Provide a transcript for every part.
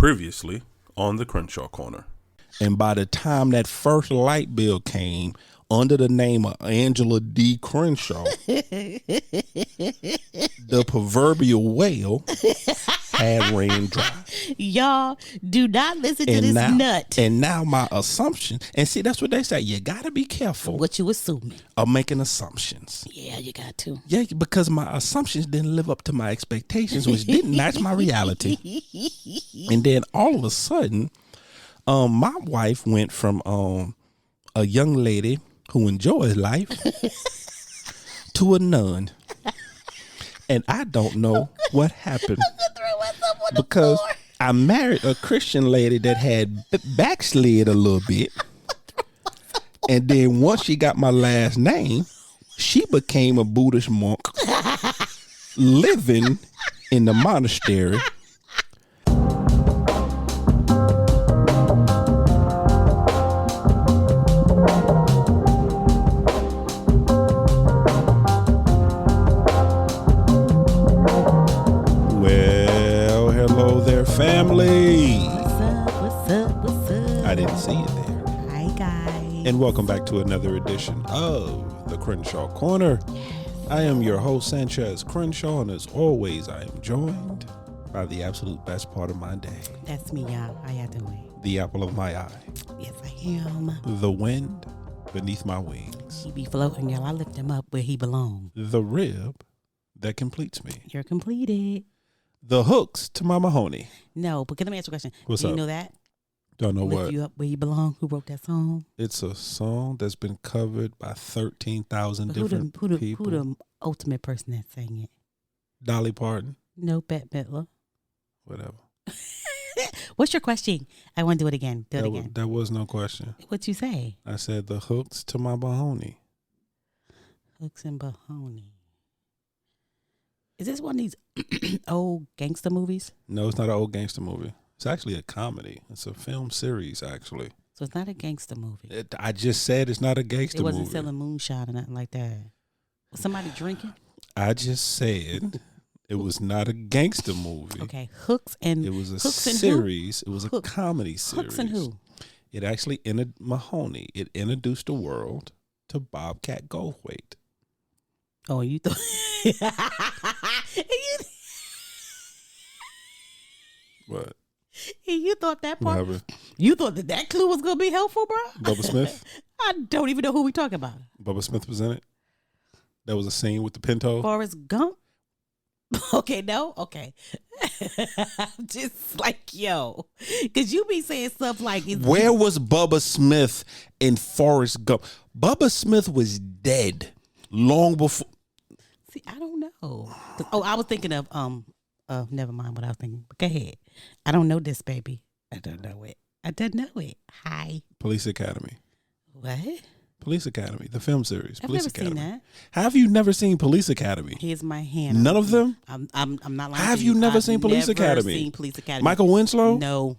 Previously on the Crenshaw Corner. And by the time that first light bill came under the name of Angela D. Crenshaw, the proverbial well had ran dry. Y'all do not listen to this nut. And now my assumption, and see, that's what they say. You got to be careful. What you assuming? Of making assumptions. Yeah, you got to. Yeah, because my assumptions didn't live up to my expectations, which didn't match my reality. And then all of a sudden, my wife went from a young lady who enjoys life to a nun. And I don't know what happened. Because I married a Christian lady that had backslid a little bit. And then once she got my last name, she became a Buddhist monk living in the monastery. Well, hello there, family. What's up? What's up? What's up? I didn't see you there. Hi, guys. And welcome back to another edition of the Crenshaw Corner. I am your host, Sanchez Crenshaw, and as always, I am joined by the absolute best part of my day. That's me, y'all. How y'all doing? The apple of my eye. Yes, I am. The wind beneath my wings. He be floating, y'all. I lift him up where he belongs. The rib that completes me. You're completed. The hooks to my Mahoney. No, but let me ask you a question. What's Do you up? know that? Don't know Lift what. you up where you belong. Who wrote that song? It's a song that's been covered by 13,000 But different people. Who the ultimate person that sang it? Dolly Parton. No, Bette Midler. Whatever. What's your question? I want to do it again. Do it That, again. that was no question. What you say? I said the hooks to my Mahoney. Hooks and Mahoney. Is this one of these old gangster movies? No, it's not an old gangster movie. It's actually a comedy. It's a film series, actually. So it's not a gangster movie. I just said it's not a gangster It movie. wasn't selling moonshine or nothing like that. Was somebody drinking? I just said it was not a gangster movie. Okay, Hooks and It was a Hooks and series. Who? It was a comedy series. Hooks and who? It actually Mahoney. It introduced the world to Bobcat Goldthwait. Oh, you thought What? you thought that part? Whatever. You thought that clue was gonna be helpful, bro? Bubba Smith. I don't even know who we talking about. Bubba Smith was in it. That was a scene with the Pinto. Forrest Gump. Okay, no, okay. I'm just like, yo, because you be saying stuff like, Where was Bubba Smith in Forrest Gump? Bubba Smith was dead long before. See, I don't know. Oh, I was thinking of never mind what I was thinking. But go ahead. I don't know this, baby. I don't know it. I don't know it. Hi. Police Academy. What? Police Academy, the film series. I've Police never Academy. seen that. Have you never seen Police Academy? Here's my hand. None of them? I'm not lying. Have to you never I've seen Police never Academy? Seen Police Academy. Michael Winslow? No.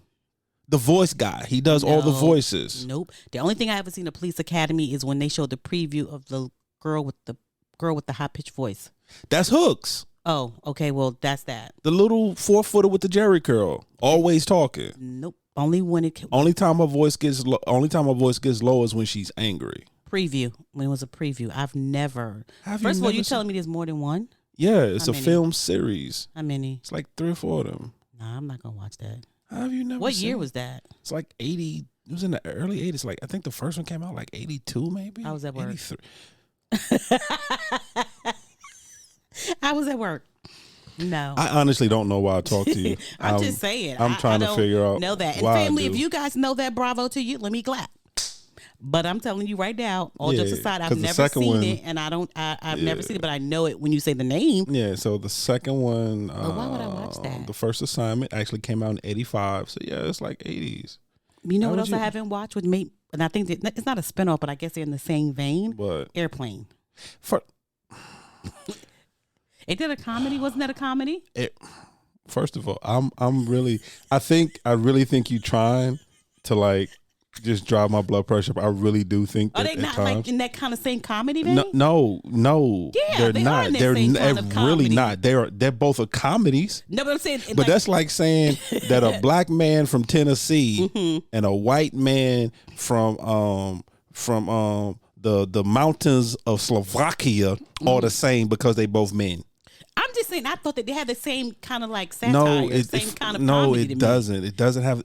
The voice guy. He does all the No. voices. Nope. The only thing I ever seen of Police Academy is when they showed the preview of the girl with the high pitched voice. That's Hooks. Oh, okay. Well, that's that. The little 4-footer with the jerry curl. Always talking. Nope. Only when it Only time her voice gets low is when she's angry. preview. When it was a preview, I've never. First of all, you telling me there's more than one? Yeah, it's How a many? film series. How many? It's like 3 or 4 of them. Nah, I'm not gonna watch that. Have you never? What seen year it? was that? It's like 80. It was in the early 80s. Like I think the first one came out like 82, maybe. I was at work. 83. I was at work. No. I honestly don't know why I talk to you. I'm just saying. I'm trying to figure out. Know that. And why I family, do. if you guys know that, bravo to you. Let me clap. But I'm telling you right now, all jokes aside, 'cause I've the never second seen one- it, and I've never seen it, but I know it when you say the name. Yeah, so the second one. But why would I watch that? The first assignment actually came out in 85. So yeah, it's like 80s. You know How what would else I haven't watched with me? And I think that it's not a spinoff, but I guess they're in the same vein. But Airplane. for Ain't that a comedy? Wasn't that a comedy? first of all, I really think you trying to like just drive my blood pressure up. I really do think Are that they at not times. like in that kind of same comedy, baby? No. Yeah, they're they are not. in that They're same kind of really comedy. not. They're both a comedies. No, but I'm saying, But that's like saying that a black man from Tennessee Mm-hmm. and a white man from the mountains of Slovakia are the same because they both men. I'm just saying, I thought that they had the same kind of like satire, No, same kind of no, comedy. it to me. doesn't. It doesn't have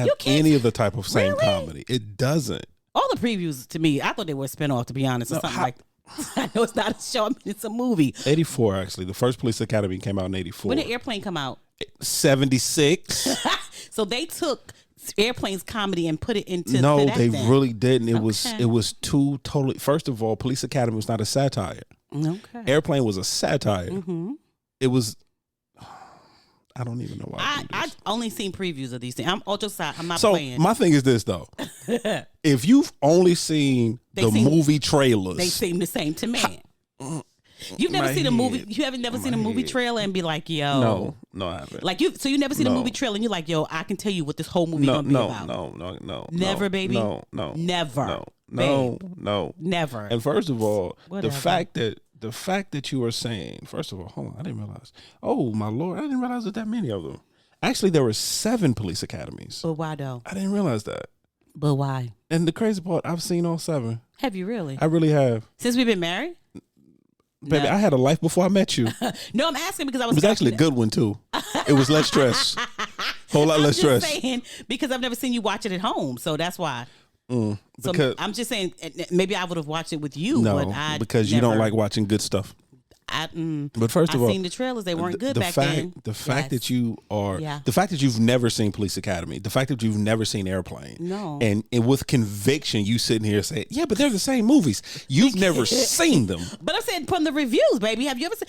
You can't- any of the type of same Really? comedy. It doesn't. All the previews to me, I thought they were a spinoff, to be honest, or something like. I know it's not a show. I mean, it's a movie. 84 actually. The first Police Academy came out in 84. When did Airplane come out? 76. So they took Airplane's comedy and put it into. No, to that they then. really didn't. It Okay. was two totally. First of all, Police Academy was not a satire. Okay. Airplane was a satire. Mm-hmm. It was. I don't even know why. I do I this. only seen previews of these things. I'm ultra side. I'm not So playing. my thing is this though: if you've only seen They the seem- movie trailers, They seem the same to me. You've never My seen a movie. head. You haven't never seen a My movie head. trailer and be like, "Yo." no, I haven't. Like you, so you never seen a No. movie trailer and you're like, "Yo, I can tell you what this whole movie no, gonna be about." no. Never, baby? No. Never. No. Babe. No. Never. And first of all, Whatever. the fact that you are saying, first of all, hold on, I didn't realize. Oh my Lord, I didn't realize that many of them. Actually, there were 7 police academies. But why though? I didn't realize that. But why? And the crazy part, I've seen all 7. Have you really? I really have. Since we've been married? Baby, I had a life before I met you. It No, I'm asking because I was actually a good one too. It was less stress. Whole lot I'm less just stress. saying because I've never seen you watch it at home, so that's why. So Because I'm just saying maybe I would have watched it with you, but no, I because you don't never- like watching good stuff. I, But first of I all, seen the trailers; they weren't good the back fact, then. The fact Yes. that you are, Yeah. the fact that you've never seen Police Academy, the fact that you've never seen Airplane, No. and with conviction, you sitting here saying, "Yeah, but they're the same movies." You've never seen them. But I'm saying from the reviews, baby. Have you ever seen?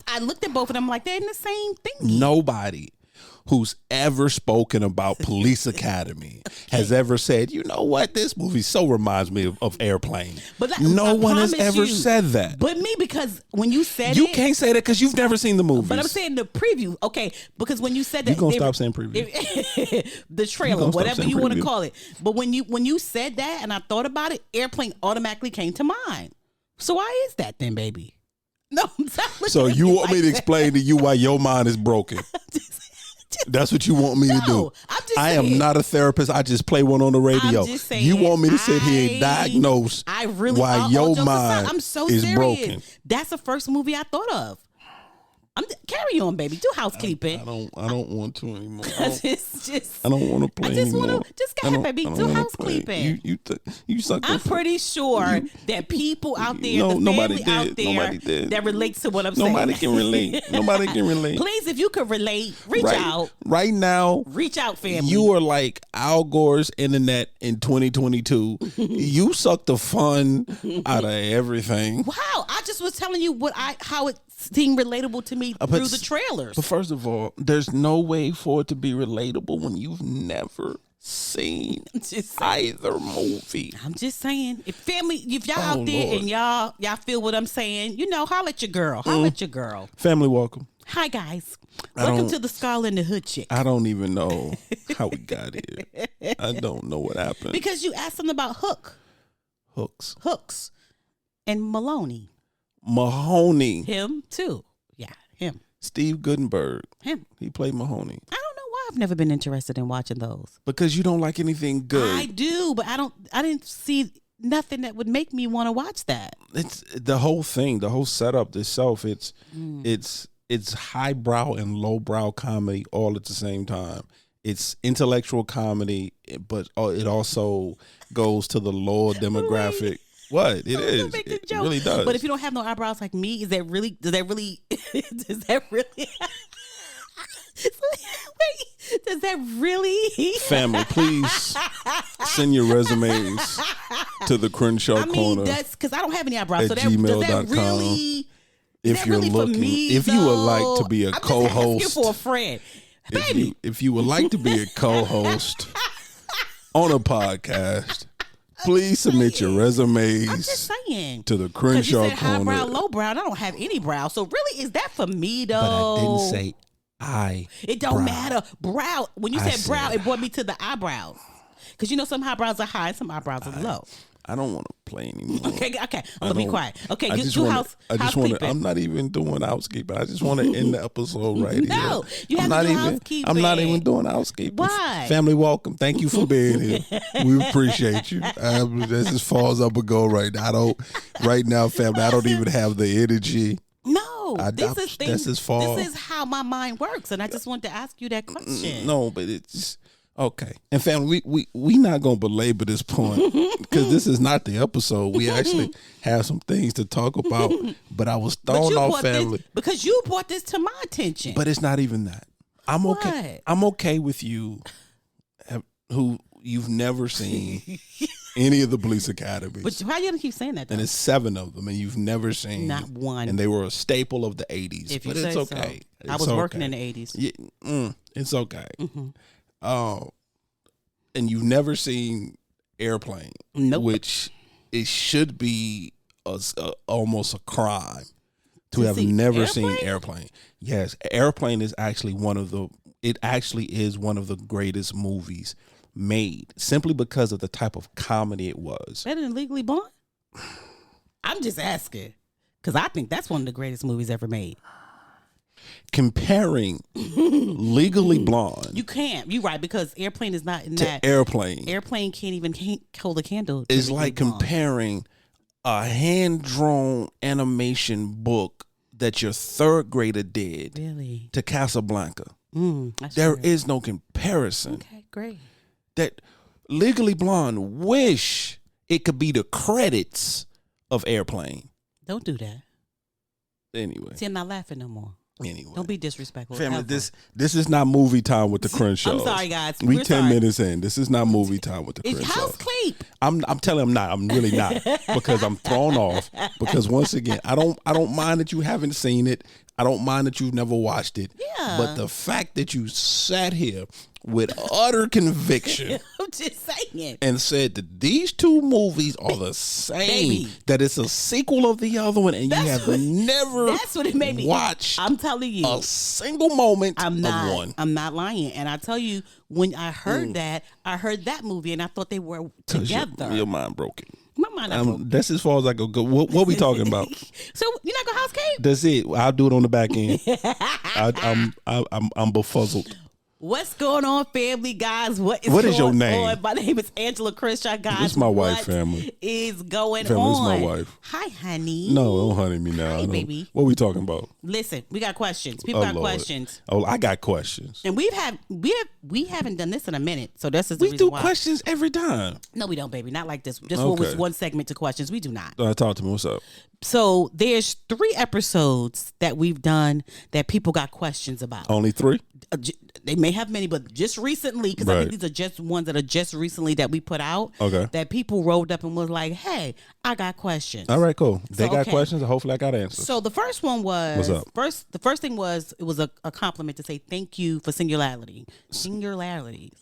I looked at both of them like they're in the same thing. Nobody who's ever spoken about Police Academy has ever said, "You know what? This movie so reminds me of Airplane." But that- no I one has promise ever you. said that. But me, because when you said You it, can't say that because you've never seen the movies. But I'm saying the preview, okay? Because when you said that, You gonna they- stop saying preview. the trailer, gonna stop whatever saying you want to preview. call it. But when you said that, and I thought about it, Airplane automatically came to mind. So why is that then, baby? No, stop looking So at you want me like to that. explain to you why your mind is broken? That's what you want me to do. No, I'm just I am saying. not a therapist. I just play one on the radio. I'm just saying, You want me to sit here and diagnose I really, why all your jokes aside, mind I'm so is serious. broken. That's the first movie I thought of. Carry on, baby. Do housekeeping. I don't want to anymore. Just I don't want to play I just anymore. wanna- just go I ahead, don't- baby. I don't Do wanna housekeeping. play. You suck. I'm pretty sure that people out there, No, the nobody family out did. there Nobody did. that relates to what I'm Nobody saying. can relate. Nobody can relate. Please, if you could relate, reach out. Right now, Reach out, family. you are like Al Gore's internet in 2022. You suck the fun out of everything. Wow, I just was telling you how it seemed relatable to me But through the trailers. But first of all, there's no way for it to be relatable when you've never seen Just- either movie. I'm just saying, if y'all Oh, out there Lord. and y'all feel what I'm saying, holler at your girl. Holler at your girl. Family, welcome. Hi guys. I Welcome don't- to the Scarlet and the Hood chick. I don't even know how we got here. I don't know what happened. Because you asked something about Hooks. and Maloney. Mahoney. Him too. Yeah, him. Steve Gutenberg. Him. He played Mahoney. I don't know why I've never been interested in watching those. Because you don't like anything good. I do, but I didn't see nothing that would make me want to watch that. It's the whole thing, the whole setup itself. It's highbrow and lowbrow comedy all at the same time. It's intellectual comedy, but it also goes to the lower demographic. What it Don't is, make the it joke. really does. But if you don't have no eyebrows like me, does that really wait, does that really Family, please send your resumes to the Crenshaw I mean, Corner. that's because I don't have any eyebrows. at So does that gmail.com. really? Is If that you're really for looking, me, if you would like though? to be a I'm just co-host, asking for a friend, baby. if you would like to be a co-host on a podcast, please submit your I'm resumes just saying. to the 'Cause you Crenshaw said high Corner. brow, low brow. And I don't have any brow. So really, is that for me though? But I didn't say I. It don't brow. matter. Brow. When you I said brow, said it brought me to the eyebrows. Because you know some eyebrows are high, some eyebrows are low. I don't want to play anymore. Okay. I'm gonna be quiet. Okay, I just want to. I'm not even doing housekeeping. I just want to end the episode right here. No, you have I'm to do not even. housekeeping. I'm not even doing housekeeping. Why? Family, welcome. Thank you for being here. We appreciate you. That's as far as I would go right now. Right now, family. I don't even have the energy. No, That's as far. This is how my mind works, and I just wanted to ask you that question. No, but it's okay. And family, we not gonna belabor this point because this is not the episode. We actually have some things to talk about. But I was thrown off, family, because you brought this to my attention. But it's not even that. I'm okay. What? I'm okay with you, who you've never seen any of the Police Academy. But why you gonna keep saying that? Though? And it's 7 of them, and you've never seen not one. And they were a staple of the 80s. If you but say it's okay. So. I was working in the 80s. Yeah, it's okay. Mm-hmm. And you've never seen Airplane, nope. Which it should be almost a crime to have never seen Airplane. Yes, Airplane is actually one of the greatest movies made, simply because of the type of comedy it was. Better than Legally Blonde? I'm just asking, because I think that's one of the greatest movies ever made. Comparing Legally Blonde, you can't. You're right, because Airplane is not in to that. Airplane can't even hold a candle. It's like comparing a hand-drawn animation book that your 3rd grader did to Casablanca. There is no comparison. Okay, great. That Legally Blonde wish it could be the credits of Airplane. Don't do that. Anyway. See, I'm not laughing no more. Anyway. Don't be disrespectful. Family, this is not movie time with the Crenshaws. I'm sorry, guys. We're 10 minutes in. This is not movie time with the Crenshaws. It's house creep. I'm telling him not. I'm really not, because I'm thrown off. Because once again, I don't mind that you haven't seen it. I don't mind that you've never watched it. Yeah. But the fact that you sat here with utter conviction I'm just saying, and said that these 2 movies are the same, Baby. that it's a sequel of the other one, and you have never that's what it made me watched I'm telling you, a single moment of one. I'm not lying. And I tell you, when I heard I heard that movie, and I thought they were together. Your mind broken. My mind not broken. That's as far as I go. What we talking about? So you're not gonna housekeep? That's it. I'll do it on the back end. I'm befuzzled. What's going on, family, guys? What is your name? on? My name is Angela Crenshaw, guys. This is my wife, family. What is going family, on? This is my wife. Hi, honey. No, don't honey me now. Hi, baby. What we talking about? Listen, we got questions. People got Lord. questions. Oh, I got questions. And we haven't done this in a minute, so this is the we reason do why. Questions every time. No, we don't, baby. Not like this. Just Okay. one segment to questions. We do not. Talk to me. What's up? So there's 3 episodes that we've done that people got questions about. Only 3? They may have many, but just recently, because I think these are just ones that are just recently that we put out. Okay. That people rolled up and was like, "Hey, I got questions." All right, cool. They got okay. questions, and hopefully I got answers. So the first one was What's up? The first thing was, it was a compliment to say thank you for singularity. Singularity.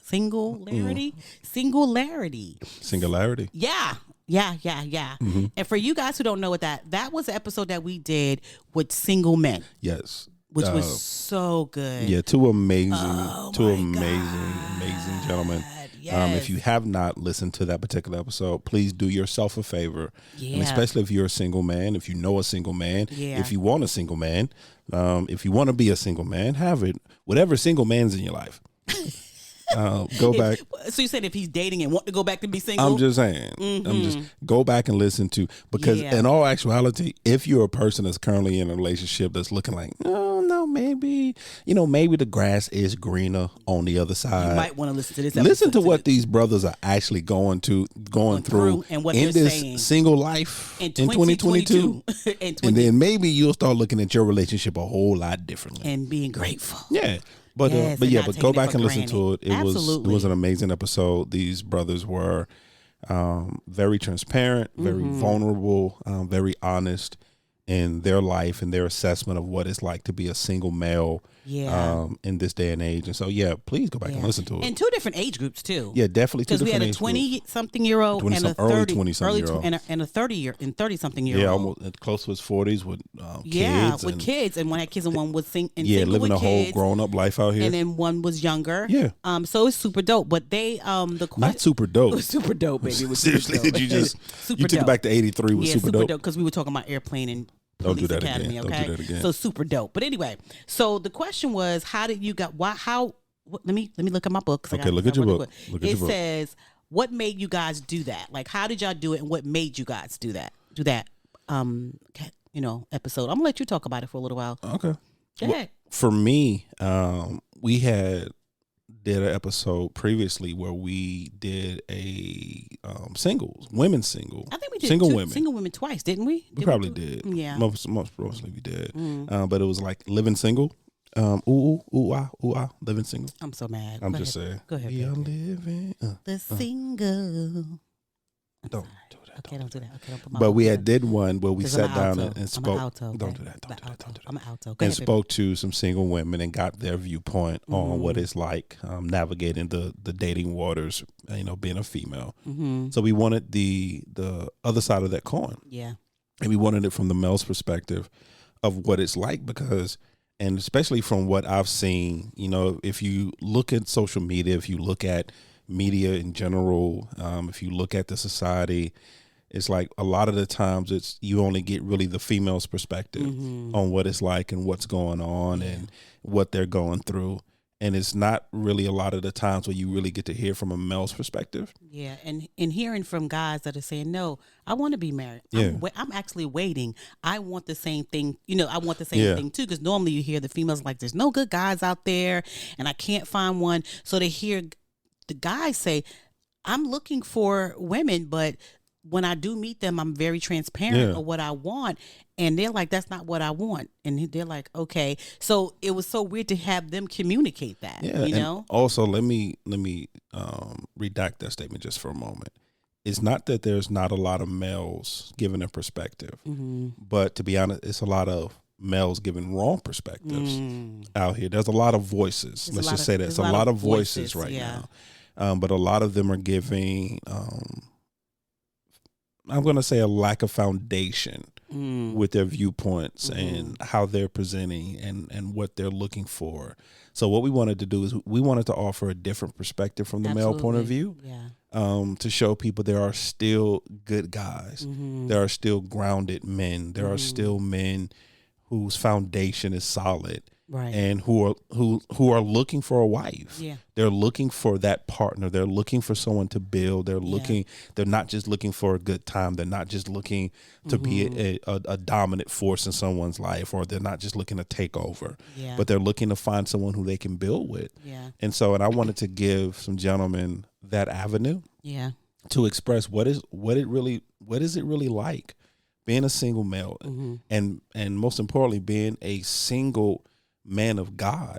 Yeah. Mm-hmm. And for you guys who don't know what that was the episode that we did with single men. Yes. Which was so good. Yeah, 2 amazing gentlemen. Yes. If you have not listened to that particular episode, please do yourself a favor. Yeah. And especially if you're a single man, if you know a single man, Yeah. if you want a single man, if you want to be a single man, have it. Whatever single man's in your life. Go back. So you said if he's dating and want to go back to be single? I'm just saying. I'm just go back and listen to, because in all actuality, if you're a person that's currently in a relationship that's looking like, no, maybe the grass is greener on the other side. You might want to listen to this. Listen to what these brothers are actually going through and what in they're this saying. Single life in 2022. And then maybe you'll start looking at your relationship a whole lot differently and being grateful. Yeah. But Yes, but go back and listen granted. to it. It Absolutely. was an amazing episode. These brothers were very transparent, very vulnerable, very honest in their life and their assessment of what it's like to be a single male Yeah. in this day and age. And so, yeah, please go back and listen to it. And two different age groups too. Yeah, definitely two Because we different had a age groups. 20-something-year-old and a 30 20-something-year-old. and a 30-something-year-old. Yeah, almost close to his 40s with Yeah, kids. with kids, and one had kids, and one was single living with a whole kids, grown up life out here. and then one was younger. Yeah. So it's super dope. But they Not super dope. It was super dope, baby. It was Seriously, super dope. did you just Super you took dope. it back to 83 was Yeah, super dope. because we were talking about airplane and Don't Police do that Academy. again. Don't Okay, do that again. so super dope. But anyway, so the question was, how did you got? Why? How? Let me look at my book. Okay, look at your book. Look at It your book. says, what made you guys do that? Like, how did y'all do it, and what made you guys do that? Do that? Episode. I'm gonna let you talk about it for a little while. Okay. Go ahead. For me, we did an episode previously where we did a women's single. I think we did single two, women. single women twice, didn't we? We probably did. Yeah. Mostly we did. But it was like living single. Living single. I'm so mad. I'm Go just ahead. saying. Go ahead. We are baby. living. The single. Don't do that. Okay, don't do that. Okay, don't put my But book we in. had did one where we 'Cause I'm sat an down alto. and I'm spoke. an alto, Don't okay? do that. Don't do that. Don't do that. I'm an alto. Go And ahead, baby. spoke to some single women and got their viewpoint on what Mm-hmm. it's like navigating the dating waters, being a female. Mm-hmm. So we wanted the other side of that coin, Yeah. and we wanted it from the male's perspective of what it's like and especially from what I've seen, if you look at social media, if you look at media in general, if you look at the society, it's like a lot of the times you only get really the female's perspective on what it's like and what's going on and what they're going through. And it's not really a lot of the times where you really get to hear from a male's perspective. Yeah, and hearing from guys that are saying, "No, I want to be married. Yeah. I'm actually waiting. I want the same thing. I want the same Yeah. thing too." Because normally you hear the females like, "There's no good guys out there, and I can't find one." So they hear the guys say, "I'm looking for women, but when I do meet them, I'm very transparent of what I want." And they're like, "That's not what I want." And they're like, "Okay." So it was so weird to have them communicate that. Yeah. And also, let me redact that statement just for a moment. It's not that there's not a lot of males giving a perspective, but to be honest, it's a lot of males giving wrong perspectives out here. There's a lot of voices. Let's just say that it's a lot of voices right now. But a lot of them are giving, I'm going to say, a lack of foundation with their viewpoints and how they're presenting and what they're looking for. So what we wanted to do is we wanted to offer a different perspective from the male point of view. Yeah. To show people there are still good guys. There are still grounded men. There are still men whose foundation is solid. Right. And who are looking for a wife. Yeah. They're looking for that partner. They're looking for someone to build. They're not just looking for a good time. They're not just looking to be a dominant force in someone's life, or they're not just looking to take over. Yeah. But they're looking to find someone who they can build with. Yeah. And I wanted to give some gentlemen that avenue Yeah. to express what is it really like being a single male and most importantly being a single man of God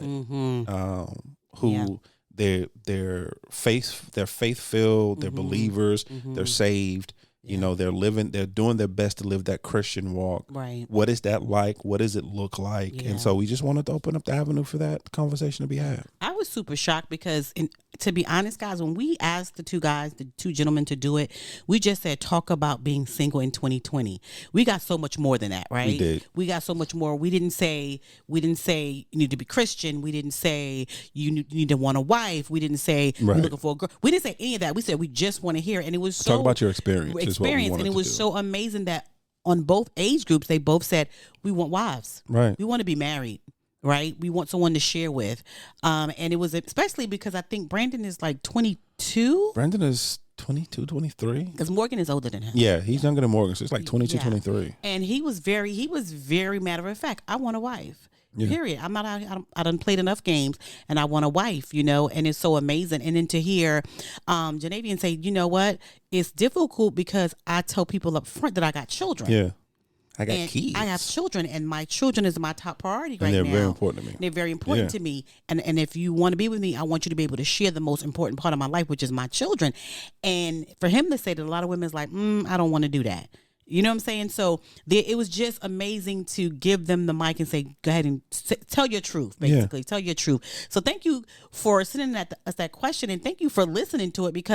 who they're faith filled, they're believers, they're saved, they're doing their best to live that Christian walk. Right. What is that like? What does it look like? Yeah. And so we just wanted to open up the avenue for that conversation to be had. I was super shocked because, to be honest, guys, when we asked the two gentlemen to do it, we just said, talk about being single in 2020. We got so much more than that, right? We did. We got so much more. We didn't say you need to be Christian. We didn't say you need to want a wife. We didn't say you're looking for a girl. We didn't say any of that. We said we just want to hear it. And it was so... Talk about your experience. Is what we wanted and it was to do. so amazing that on both age groups, they both said, we want wives. Right. We want to be married. Right. We want someone to share with. And it was especially because I think Brandon is like 22. Brandon is 22, 23. Because Morgan is older than him. Yeah, he's younger than Morgan, so it's like 22, Yeah. 23. And he was very matter of fact. I want a wife. Yeah. Period. I'm not out. I done played enough games, and I want a wife. And it's so amazing. And then to hear Janavian say, you know what, it's difficult because I tell people up front that I got children. Yeah. I got And kids. I have children, and my children is my top priority right now. And they're very important to me. They're very important to me. And if you want to be with me, I want you to be able to share the most important part of my life, which is my children. And for him to say that a lot of women's like, I don't want to do that. You know what I'm saying? So it was just amazing to give them the mic and say, go ahead and tell your truth, basically. Yeah. Tell your truth. So thank you for sending us that question, and thank you for listening to it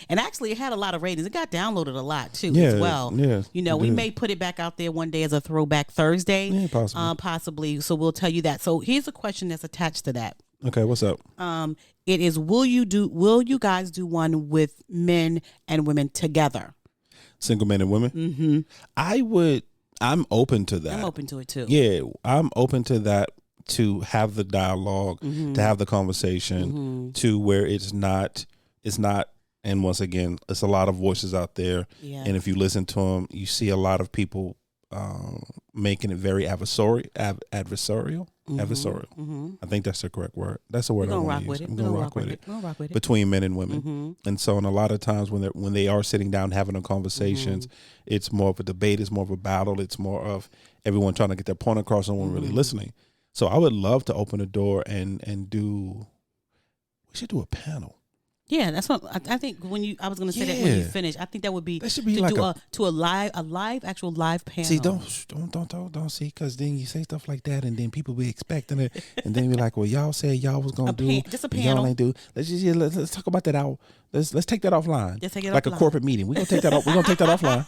and actually it had a lot of ratings. It got downloaded a lot too as well. Yeah, you know, we may put it back out there one day as a throwback Thursday. Yeah, possibly. Possibly. So we'll tell you that. So here's a question that's attached to that. Okay, what's up? It is, will you guys do one with men and women together? Single men and women? Mm-hmm. I'm open to that. I'm open to it too. Yeah, I'm open to that, to have the dialogue, to have the conversation, to where it's not, and once again, it's a lot of voices out there. Yeah. And if you listen to them, you see a lot of people making it very adversarial. I think that's the correct word. That's the word I want to use. I'm going to rock with it. Between men and women. And so, and a lot of times when they are sitting down having a conversations, it's more of a debate, it's more of a battle, it's more of everyone trying to get their point across and no one really listening. So I would love to open the door and we should do a panel. Yeah, that's what I think. I was going to say that when you finish. I think that would be, that should be to like do a actual live panel. See, don't see, because then you say stuff like that, and then people be expecting it, and then be like, well, y'all said y'all was going to do just a panel. Y'all ain't do. Let's talk about that out. Let's take that offline. Let's take it like offline. A corporate meeting. We're gonna take that. We're gonna take that offline.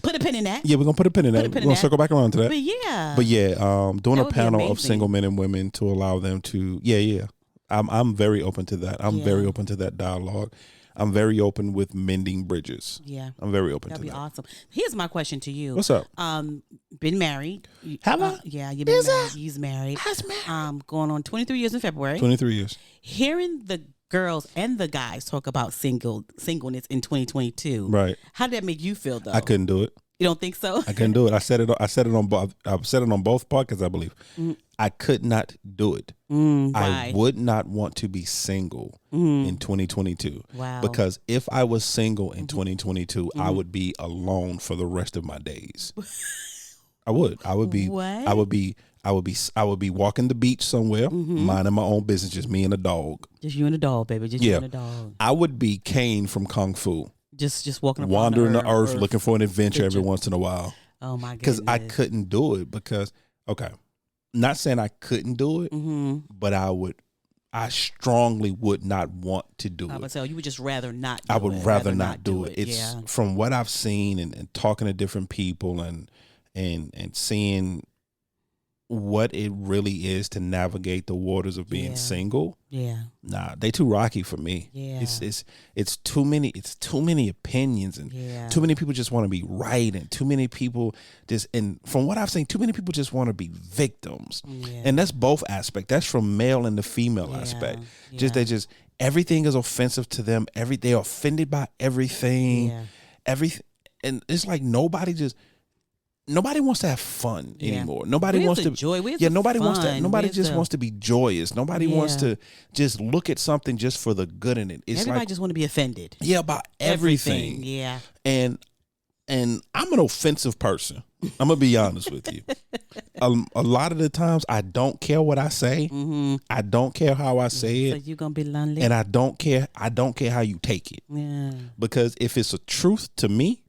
Put a pin in that. Yeah, we're gonna put a pin in that. We're gonna circle back around to that. But doing a panel of single men and women to allow them to. Yeah. I'm very open to that. I'm very open to that dialogue. I'm very open with mending bridges. Yeah. I'm very open to that. That'd be awesome. Here's my question to you. What's up? Been married. Have I? Yeah, you've been married. He's married. Going on 23 years in February. 23 years. Hearing the girls and the guys talk about singleness in 2022. Right. How did that make you feel though? I couldn't do it. You don't think so? I couldn't do it. I said it on both podcasts, I believe. I could not do it. I would not want to be single in 2022. Wow. Because if I was single in 2022, I would be alone for the rest of my days. I would. I would be. What? I would be walking the beach somewhere, minding my own business, just me and a dog. Just you and a dog, baby. Just you and a dog. I would be Kane from Kung Fu. Just walking, wandering the earth, looking for an adventure every once in a while. Oh my goodness! Because I couldn't do it. Because not saying I couldn't do it, but I strongly would not want to do it. I would say you would just rather not. I would rather not do it. It's from what I've seen and talking to different people and seeing what it really is to navigate the waters of being single. Yeah. Nah, they too rocky for me. Yeah. It's too many opinions and too many people just want to be right, and too many people and from what I've seen, too many people just want to be victims. Yeah. And that's both aspects. That's from male and the female aspect. Yeah. Everything is offensive to them. They're offended by everything. Yeah. Everything, and it's like nobody wants to have fun anymore. Nobody wants to joy. Nobody wants to. Nobody just wants to be joyous. Nobody wants to just look at something just for the good in it. It's everybody like, just want to be offended. Yeah, about everything. Yeah. And I'm an offensive person. I'm gonna be honest with you. A lot of the times, I don't care what I say. I don't care how I say it. So you're gonna be lonely. And I don't care. I don't care how you take it. Yeah. Because if it's a truth to me,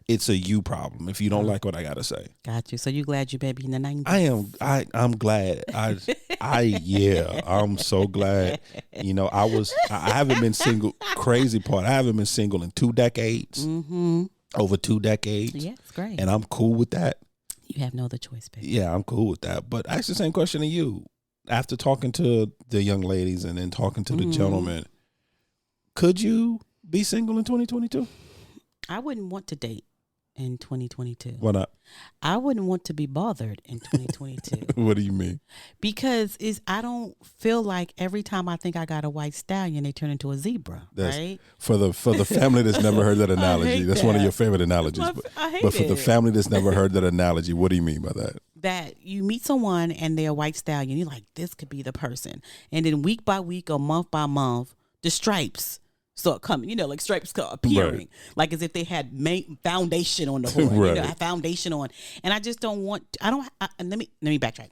it's a you problem. If you don't like what I gotta say. Got you. So you glad you baby in the 90s? I'm glad. I'm so glad. I haven't been single. Crazy part. I haven't been single in 2 decades. Over 2 decades. Yeah, it's great. And I'm cool with that. You have no other choice, baby. Yeah, I'm cool with that. But I ask the same question to you. After talking to the young ladies and then talking to the gentlemen, could you be single in 2022? I wouldn't want to date in 2022. Why not? I wouldn't want to be bothered in 2022. What do you mean? Because I don't feel like every time I think I got a white stallion, they turn into a zebra, right? For the family that's never heard that analogy, that's one of your favorite analogies. But for the family that's never heard that analogy, what do you mean by that? That you meet someone and they're a white stallion, you're like, this could be the person. And then week by week or month by month, the stripes start coming, like stripes start appearing, like as if they had foundation on the horn, right. A foundation on. And I just don't want, let me backtrack.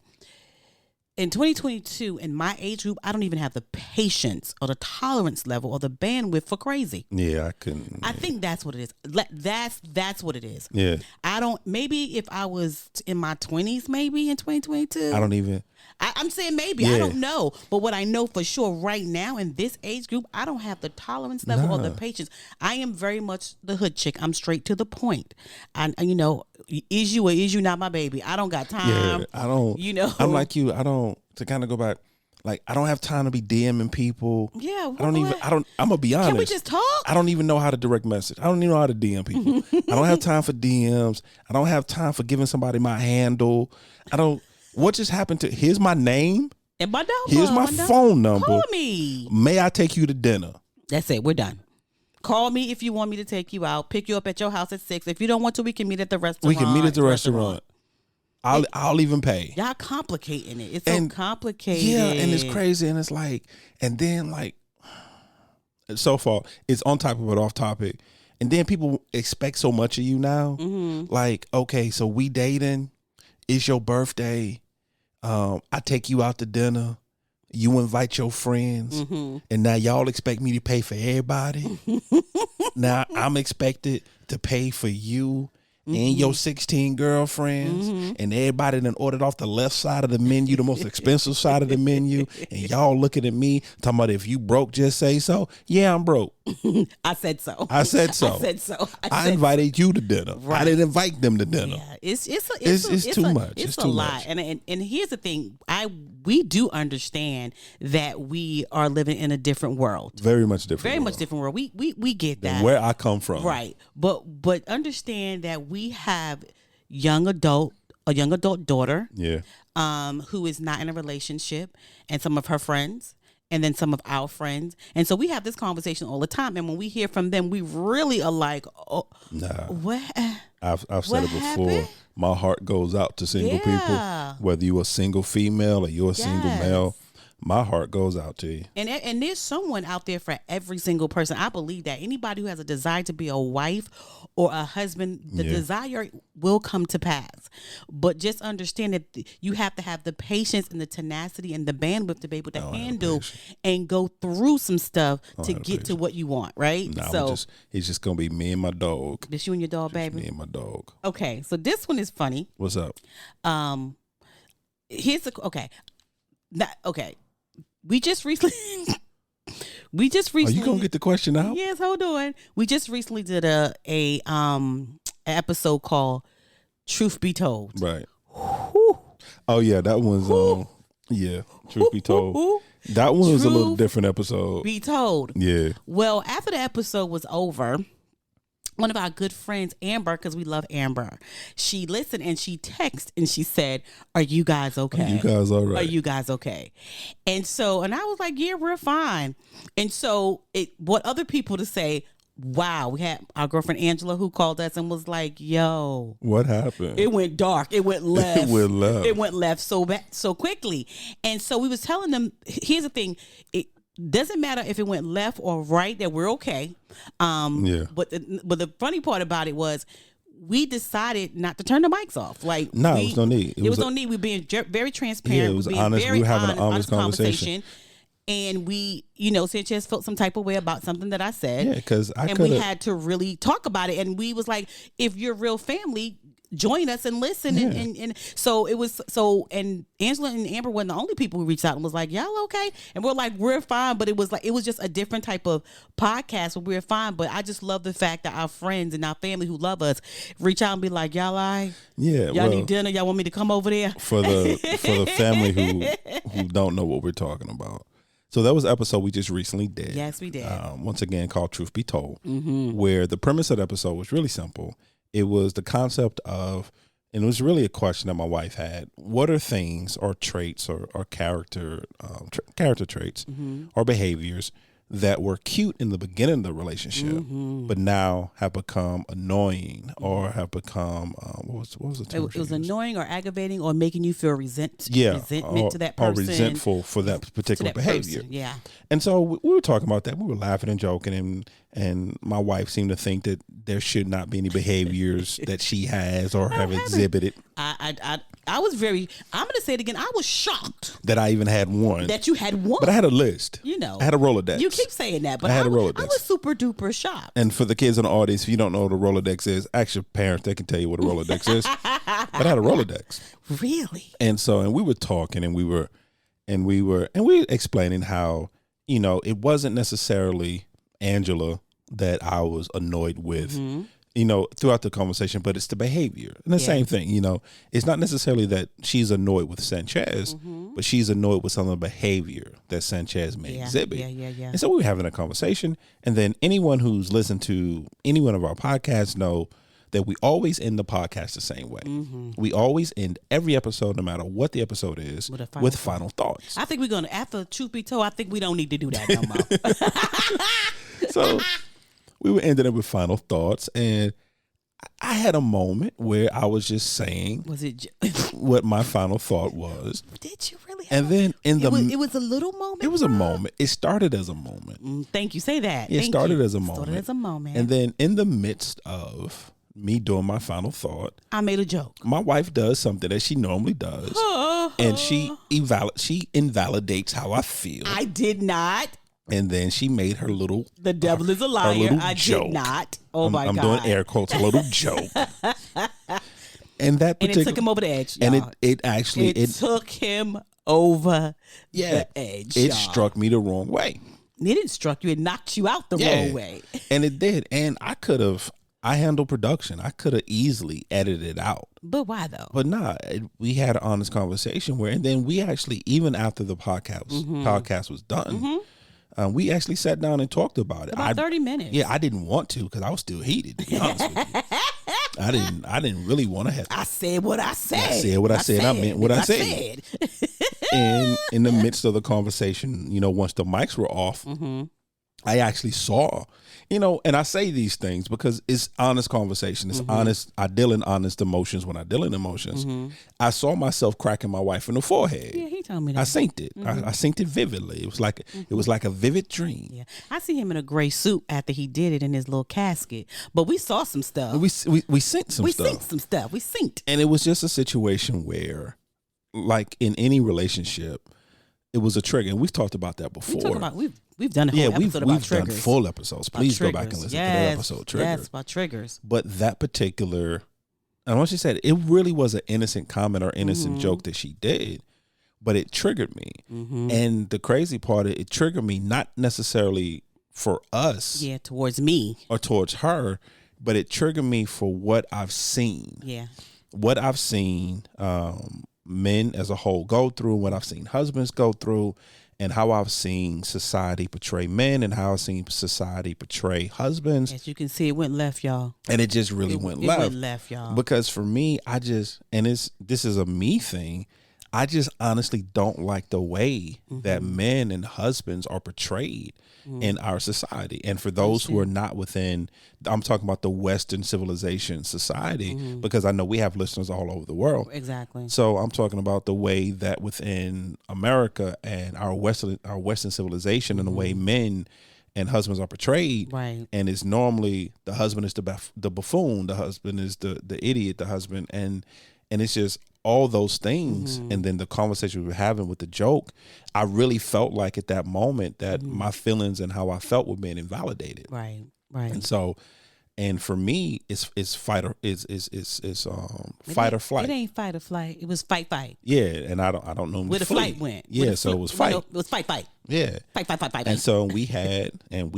in 2022, in my age group, I don't even have the patience or the tolerance level or the bandwidth for crazy. Yeah, I couldn't. I think that's what it is. That's what it is. Yeah. I don't. Maybe if I was in my 20s, maybe in 2022. I don't even. I'm saying maybe. I don't know. But what I know for sure right now in this age group, I don't have the tolerance level or the patience. I am very much the hood chick. I'm straight to the point. And you know, is you or is you not my baby? I don't got time. Yeah, I don't. You know, I'm like you. I don't. To kind of go back. Like, I don't have time to be DMing people. Yeah. I'm gonna be honest. Can we just talk? I don't even know how to direct message. I don't even know how to DM people. I don't have time for DMs. I don't have time for giving somebody my handle. What just happened to, here's my name. And my dog. Here's my phone number. Call me. May I take you to dinner? That's it. We're done. Call me if you want me to take you out. Pick you up at your house at 6. If you don't want to, we can meet at the restaurant. We can meet at the restaurant. I'll even pay. Y'all complicating it. It's so complicated. Yeah, and it's crazy. And it's like, and then like, so far, it's on topic but off topic. And then people expect so much of you now. Mm-hmm. Like, okay, so we dating. It's your birthday. I take you out to dinner. You invite your friends. Mm-hmm. And now y'all expect me to pay for everybody. Now I'm expected to pay for you and your 16 girlfriends, and everybody done ordered off the left side of the menu, the most expensive side of the menu, and y'all looking at me talking about, if you broke, just say so. Yeah, I'm broke. I said so. I said so. I said so. I invited you to dinner. Right. I didn't invite them to dinner. Yeah, it's too much. It's It's a too lot. much. And here's the thing. We do understand that we are living in a different world. Very much different. Very world much different world. We get that. than where I come from. Right. But understand that we have a young adult daughter, Yeah. who is not in a relationship, and some of her friends, and then some of our friends. And so we have this conversation all the time. And when we hear from them, we really are like, oh, Nah. what? I've said What it before. happened? My heart goes out to single Yeah. people, whether you're a single female or you're a single Yes. male. My heart goes out to you. And there's someone out there for every single person. I believe that anybody who has a desire to be a wife or a husband, the desire will come to pass. But just understand that you have to have the patience and the tenacity and the bandwidth to be able to handle and go through some stuff to get to what you want, right? Nah, so it's just gonna be me and my dog. this you and your dog, baby. Me and my dog. Okay, so this one is funny. What's up? Here's the okay. We just recently. Are you gonna get the question out? Yes, hold on. We just recently did a episode called "Truth Be Told." Right. Whew. Oh yeah, that one's yeah. Truth be told, that one was a little different episode. Be told. Yeah. Well, after the episode was over, one of our good friends, Amber, because we love Amber, she listened and she texted and she said, "Are you guys okay? Are you guys all right? Are you guys okay?" And I was like, "Yeah, we're fine." And so it brought other people to say, "Wow." We had our girlfriend Angela who called us and was like, "Yo, What happened? it went dark. It went left. It went left. It went left so quickly." And so we was telling them, here's the thing. It doesn't matter if it went left or right, that we're okay. Yeah. But the funny part about it was we decided not to turn the mics off. Like, No, it was no need. It was no need. We're being very transparent. Yeah, it was we're being honest. very We were having an honest conversation. And we, Sanchez felt some type of way about something that I said. Yeah, because we had to really talk about it. And we was like, if you're real family, join us and listen. Yeah. And so it was and Angela and Amber weren't the only people who reached out and was like, "Y'all okay?" And we're like, "We're fine." But it was just a different type of podcast where we're fine. But I just love the fact that our friends and our family who love us reach out and be like, "Y'all all right? Yeah. Y'all need dinner? Y'all want me to come over there?" For the family who don't know what we're talking about. So that was an episode we just recently did. Yes, we did. Once again, called Truth Be Told, where the premise of the episode was really simple. It was the concept of, and it was really a question that my wife had. What are things or traits or character traits or behaviors that were cute in the beginning of the relationship, but now have become annoying or have become, what was the term? It was annoying or aggravating or making you feel resentment to that person. Or resentful for that particular behavior. Person. Yeah. And so we were talking about that. We were laughing and joking, And my wife seemed to think that there should not be any behaviors that she has or have exhibited. I was very, I'm going to say it again. I was shocked that I even had one. that you had one. But I had a list. You know. I had a Rolodex. You keep saying that, but I had a I Rolodex. was super duper shocked. And for the kids in the audience, if you don't know what a Rolodex is, ask your parents. They can tell you what a Rolodex is. But I had a Rolodex. Really? And we were talking and we were explaining how, it wasn't necessarily Angela that I was annoyed with, throughout the conversation, but it's the behavior. And the same thing, it's not necessarily that she's annoyed with Sanchez, but she's annoyed with some of the behavior that Sanchez may exhibit. Yeah. And so we were having a conversation. And then anyone who's listened to any one of our podcasts know that we always end the podcast the same way. We always end every episode, no matter what the episode is, with final thoughts. I think we're going to, after truth be told, I think we don't need to do that no more. So we were ending up with final thoughts, and I had a moment where I was just saying what my final thought was. Did you really? And then it was a little moment. It was a moment. It started as a moment. Thank you. Say that. It started as a moment. Started as a moment. And then in the midst of me doing my final thought, I made a joke. My wife does something that she normally does, and she invalidates how I feel. I did not. And then she made her little... The devil is a liar. I joke. did not. Oh, my God. I'm God. doing air quotes, a little joke. And that particular... And it took him over the edge, y'all. And it actually... It took him over the edge, It struck me the wrong way. It didn't struck you. It knocked you out the wrong way. And it did. And I handled production. I could have easily edited it out. But why though? But we had an honest conversation and then we actually, even after the podcast was done, we actually sat down and talked about it. About 30 minutes. Yeah, I didn't want to because I was still heated, to be honest with you. I didn't really want to have to. I said what I said. I said what I said. I meant what I said. And in the midst of the conversation, once the mics were off, I actually saw, and I say these things because it's honest conversation. It's honest. I deal in honest emotions when I deal in emotions. I saw myself cracking my wife in the forehead. Yeah, he told me that. I synced it. I synced it vividly. It was like a vivid dream. Yeah, I see him in a gray suit after he did it in his little casket. But we saw some stuff. We synced some stuff. We synced some stuff. We synced. And it was just a situation where, like in any relationship, it was a trigger. And we've talked about that before. We've done a whole episode about triggers. We've done full episodes. Please go back and listen to that episode, Trigger. Yes, about triggers. But that particular, and what she said, it really was an innocent comment or innocent joke that she did, but it triggered me. And the crazy part, it triggered me not necessarily for us. Yeah, towards me. Or towards her, but it triggered me for what I've seen. Yeah. What I've seen men as a whole go through, what I've seen husbands go through, and how I've seen society portray men and how I've seen society portray husbands. As you can see, it went left, y'all. And it just really went left. It went left, y'all. Because for me, this is a me thing, I just honestly don't like the way that men and husbands are portrayed in our society. And for those who are not within, I'm talking about the Western civilization society, because I know we have listeners all over the world. Exactly. So I'm talking about the way that within America and our Western civilization and the way men and husbands are portrayed. Right. And it's normally the husband is the buffoon, the husband is the idiot, the husband, and it's just all those things. And then the conversation we were having with the joke, I really felt like at that moment that my feelings and how I felt were being invalidated. Right. And so, and for me, it's fight or fight or flight. It ain't fight or flight. It was fight. Yeah, and I don't know where the flight went. Yeah, so it was fight. It was fight. Yeah, fight. And so we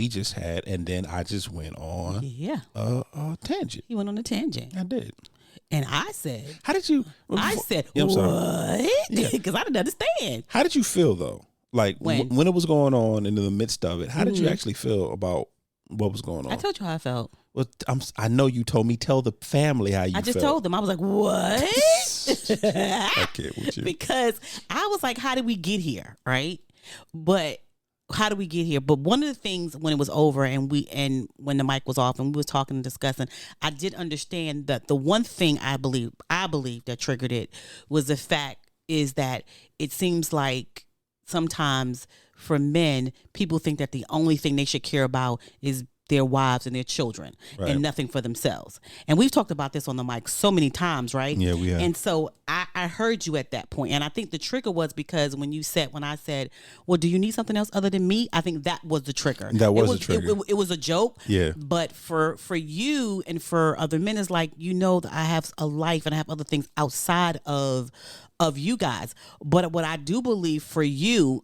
just had, and then I just went on. Yeah. A tangent. You went on a tangent. I did. And I said, "How did you?" I said, yeah, "What?" Because I didn't understand. How did you feel though? Like when it was going on, and in the midst of it, how did you actually feel about what was going on? I told you how I felt. Well, I know you told me. Tell the family how you felt. I just told them. I was like, "What?" I can't with you. Because I was like, "How did we get here?" Right? But how do we get here? But one of the things when it was over and when the mic was off and we was talking and discussing, I did understand that the one thing I believe that triggered it was the fact is that it seems like sometimes for men, people think that the only thing they should care about is their wives and their children Right. and nothing for themselves. And we've talked about this on the mic so many times, right? Yeah, we have. And so I heard you at that point. And I think the trigger was because when I said, well, do you need something else other than me? I think that was the trigger. That was the trigger. It was a joke. Yeah. But for you and for other men, it's like, that I have a life and I have other things outside of you guys. But what I do believe for you,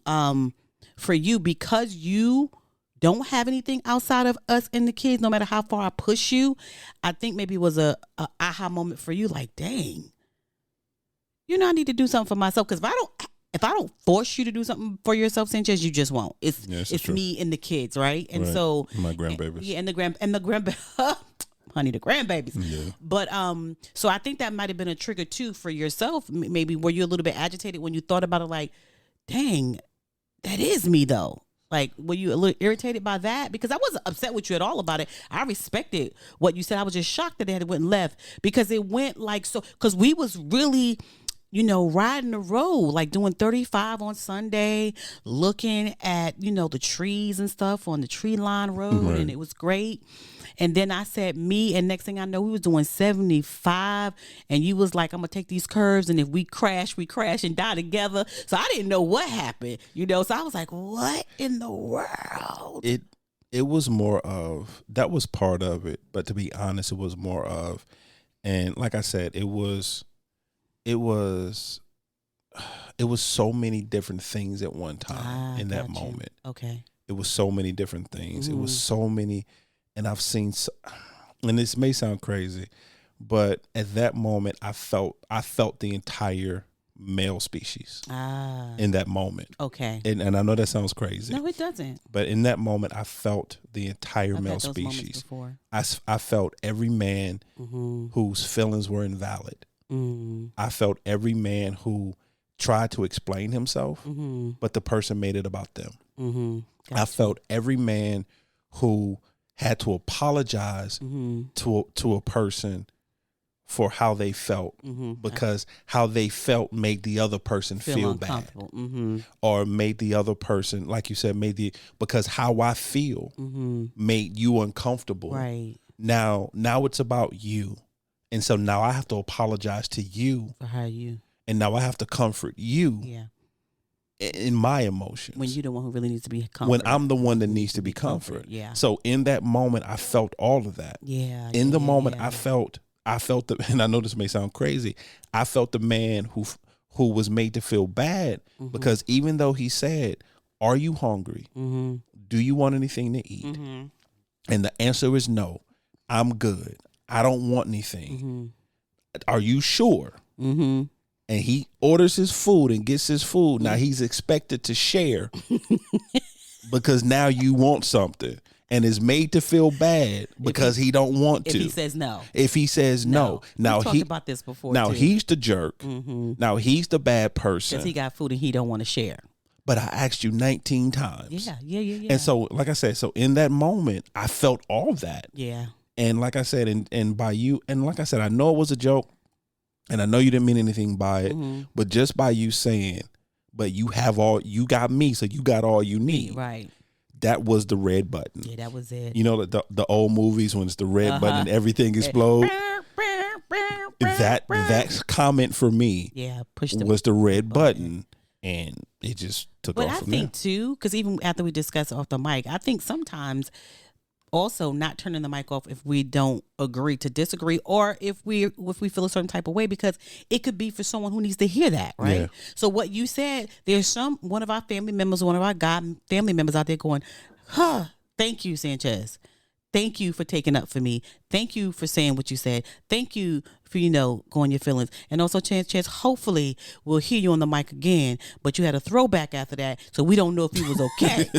because you don't have anything outside of us and the kids, no matter how far I push you, I think maybe it was a aha moment for you. Like, dang, I need to do something for myself. Because if I don't force you to do something for yourself, Sanchez, you just won't. It's me and the kids, right? And right. so my grandbabies. Yeah, and the grandbabies. Honey, the grandbabies. Yeah. But so I think that might have been a trigger too for yourself. Maybe were you a little bit agitated when you thought about it? Like, dang, that is me though. Like, were you a little irritated by that? Because I wasn't upset with you at all about it. I respected what you said. I was just shocked that it went left because it went like so. Because we was really, riding the road, like doing 35 on Sunday, looking at, the trees and stuff on the tree line road, Right. and it was great. And then I said me, and next thing I know, we was doing 75, and you was like, I'm gonna take these curves, and if we crash and die together. So I didn't know what happened, so I was like, what in the world? It was more of, that was part of it, but to be honest, it was more of, and like I said, it was so many different things at one time in that moment. Okay. It was so many different things. It was so many, and I've seen, and this may sound crazy, but at that moment, I felt the entire male species in that moment. Okay. And I know that sounds crazy. No, it doesn't. But in that moment, I felt the entire I've male had those moments species. before. I felt every man whose feelings were invalid. I felt every man who tried to explain himself, but the person made it about them. I felt every man who had to apologize to a person for how they felt because how they felt made the other person feel bad, or made the other person, like you said, because how I feel made you uncomfortable. Right. Now it's about you. And so now I have to apologize to you. For how you. And now I have to comfort you. Yeah. In my emotions. When you're the one who really needs to be comforted. When I'm the one that needs to be comforted. Yeah. So in that moment, I felt all of that. Yeah. In the moment, I felt and I know this may sound crazy, I felt the man who was made to feel bad because even though he said, are you hungry? Do you want anything to eat? And the answer is no. I'm good. I don't want anything. Are you sure? And he orders his food and gets his food. Now he's expected to share because now you want something, and is made to feel bad because he don't want to. If he says no. If he says no. Now we talked about this before. Now too. he's the jerk. Now he's the bad person. Because he got food and he don't want to share. But I asked you 19 times. Yeah. And so, like I said, in that moment, I felt all that. Yeah. And like I said, and by you, and like I said, I know it was a joke, and I know you didn't mean anything by it, but just by you saying, but you got me, so you got all you need. Right. That was the red button. Yeah, that was it. You know, the old movies when it's the red button and everything explodes. That comment for me was the red button, and it just took off from there. But I think too, because even after we discussed off the mic, I think sometimes also not turning the mic off if we don't agree to disagree, or if we feel a certain type of way, because it could be for someone who needs to hear that, right? Yeah. So what you said, there's one of our family members, one of our God family members out there going, thank you, Sanchez. Thank you for taking up for me. Thank you for saying what you said. Thank you for, going your feelings. And also, Chance, hopefully we'll hear you on the mic again, but you had a throwback after that, so we don't know if he was okay.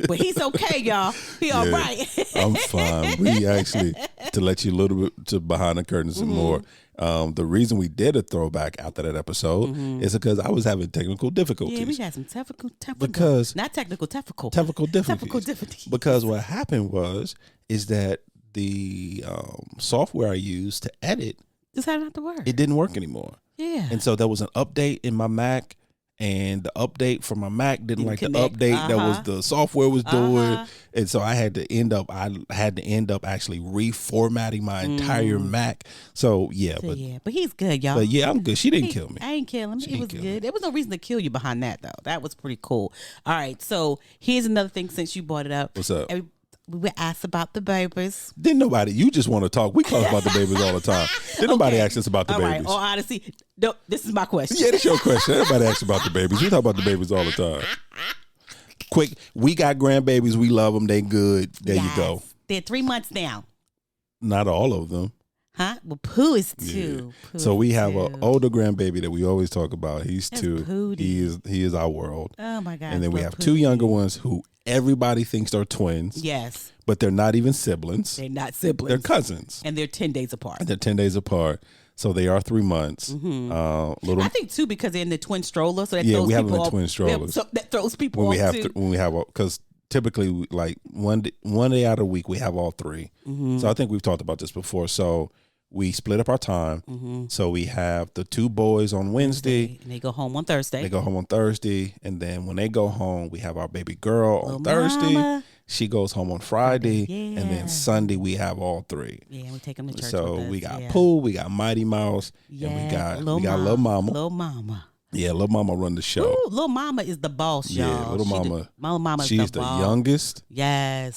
But he's okay, y'all. He all right. I'm fine. We actually, to let you a little bit to behind the curtains some more, the reason we did a throwback after that episode is because I was having technical difficulties. Yeah, we had some technical because not technical, technical difficulties. Because what happened is that the software I used to edit decided not to work. It didn't work anymore. Yeah. And so there was an update in my Mac, and the update for my Mac didn't like connect. the update that was the software was doing, and so I had to end up actually reformatting my entire Mac. So but he's good, y'all. But yeah, I'm good. She didn't kill me. I ain't kill him. It was good. There was no reason to kill you behind that though. That was pretty cool. All right, so here's another thing since you brought it up. What's up? We were asked about the babies. Didn't nobody? You just want to talk. We talk about the babies all the time. Didn't nobody ask us about the babies? All right. All honesty, no, this is my question. Yeah, that's your question. Everybody asks about the babies. We talk about the babies all the time. Quick, we got grandbabies. We love them. They good. There you go. They're 3 months now. Not all of them. Huh? Well, Pooh is 2. Yeah. So we have an older grandbaby that we always talk about. He's 2. Pootie. He is our world. Oh my God. And then we have 2 younger ones who everybody thinks are twins. Yes. But they're not even siblings. They're not siblings. They're cousins. And they're 10 days apart. And they're 10 days apart. So they are 3 months. I think 2 because they're in the twin stroller. So that yeah, throws we have people them in off. twin strollers. So that throws people off too. When we have because typically like one day out of the week we have all 3. So I think we've talked about this before. So we split up our time. So we have the 2 boys on Wednesday. And they go home on Thursday. And then when they go home, we have our baby girl on Thursday. Mama. She goes home on Friday. Yeah. And then Sunday, we have all 3. Yeah, we take them to church. So we got Pooh, we got Mighty Mouse, and we got Lil Mama. Lil Mama. Yeah, Lil Mama run the show. Ooh, Lil Mama is the boss, y'all. Yeah, Lil Mama. Lil Mama is she's the youngest. Yes.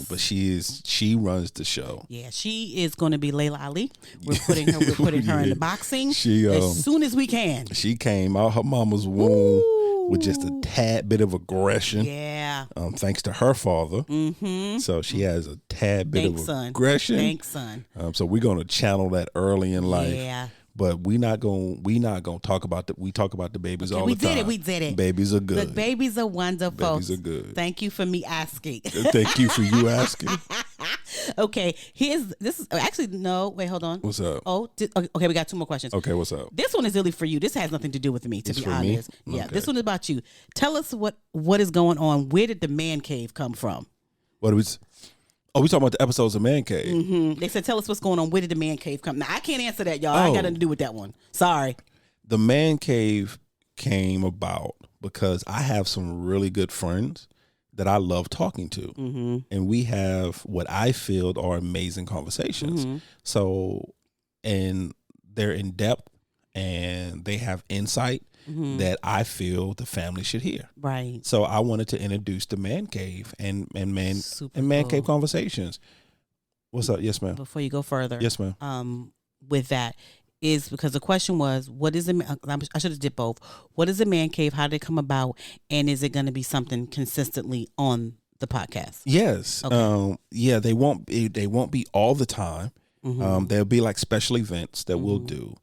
But she runs the show. Yeah, she is going to be Layla Ali. We're putting her in the boxing as soon as we can. She came out her mama's womb with just a tad bit of aggression. Yeah. Thanks to her father. So she has a tad bit of aggression. Thanks, son. So we're gonna channel that early in life. Yeah. But we not gonna talk about we talk about the babies all the time. We did it. Babies are good. The babies are wonderful. Babies are good. Thank you for me asking. Thank you for you asking. Okay, wait, hold on. What's up? Okay, we got 2 more questions. Okay, what's up? This one is really for you. This has nothing to do with me, to be honest. Me? Yeah, okay. This one is about you. Tell us what is going on. Where did the man cave come from? We talking about the episodes of Man Cave. They said, tell us what's going on. Where did the man cave come? Now, I can't answer that, y'all. I ain't got nothing to do with that one. Sorry. The Man Cave came about because I have some really good friends that I love talking to. And we have what I feel are amazing conversations. So, and they're in depth and they have insight that I feel the family should hear. Right. So I wanted to introduce the Man Cave and Man Cave conversations. What's up? Yes, ma'am. Before you go further. Yes, ma'am. With that is because the question was, what is I should have did both. What is a man cave? How did it come about? And is it going to be something consistently on the podcast? Yes. Okay. They won't be all the time. There'll be like special events that we'll do.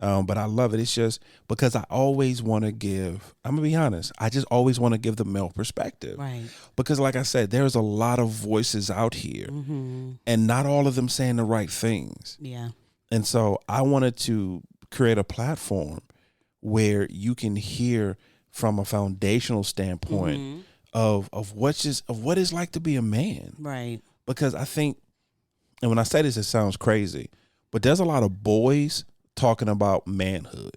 But I love it. It's just because I always want to give, I'm going to be honest, I just always want to give the male perspective. Right. Because like I said, there's a lot of voices out here and not all of them saying the right things. Yeah. And so I wanted to create a platform where you can hear from a foundational standpoint of what it's like to be a man. Right. Because I think, and when I say this, it sounds crazy, but there's a lot of boys talking about manhood.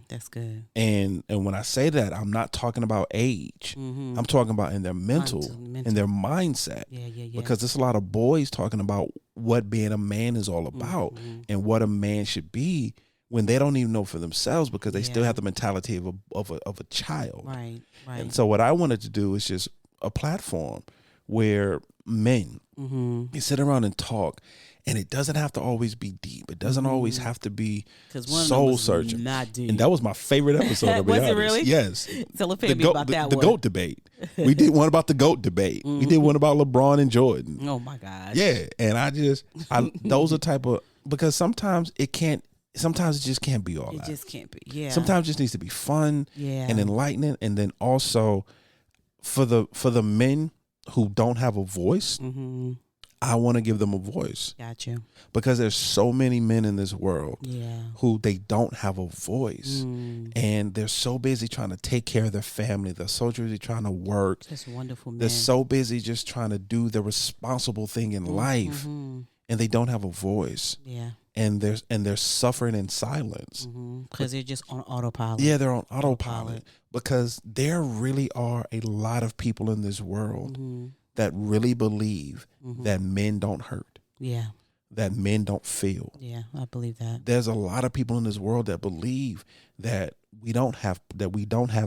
That's good. And when I say that, I'm not talking about age. I'm talking about in their mental, in their mindset. Yeah. Because there's a lot of boys talking about what being a man is all about and what a man should be when they don't even know for themselves because they still have the mentality of a child. Right. And so what I wanted to do is just a platform where men can sit around and talk. And it doesn't have to always be deep. It doesn't always have to be soul searching. Not deep. And that was my favorite episode. To be was honest. it really? Yes. Tell a family about that the one. The GOAT debate. We did one about the GOAT debate. We did one about LeBron and Jordan. Oh my gosh. Yeah. And those are type of, because sometimes it just can't be all that. It just can't be. Yeah. Sometimes it just needs to be fun and enlightening. And then also for the men who don't have a voice, I want to give them a voice. Got you. Because there's so many men in this world who they don't have a voice. And they're so busy trying to take care of their family. They're so busy trying to work. Just wonderful men. They're so busy just trying to do the responsible thing in life. And they don't have a voice. Yeah. and they're suffering in silence. Because they're just on autopilot. Yeah, they're on autopilot because there really are a lot of people in this world that really believe that men don't hurt, Yeah. that men don't feel. Yeah, I believe that. There's a lot of people in this world that believe that we don't have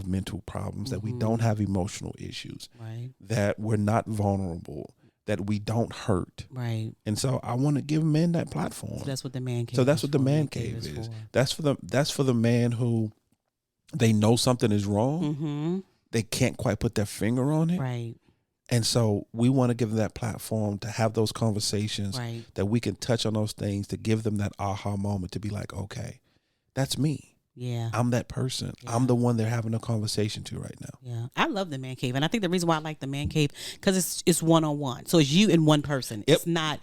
mental problems, that we don't have emotional issues, Right. that we're not vulnerable, that we don't hurt. Right. And so I want to give men that platform. So that's what the man cave. So that's is what the for. man Man cave is. for. That's for the man who they know something is wrong. They can't quite put their finger on it. Right. And so we want to give them that platform to have those conversations Right. that we can touch on those things, to give them that aha moment, to be like, okay, that's me. Yeah. I'm that person. Yeah. I'm the one they're having a conversation to right now. Yeah, I love the man cave, and I think the reason why I like the man cave because it's one-on-one. So it's you and one person. Yep. It's not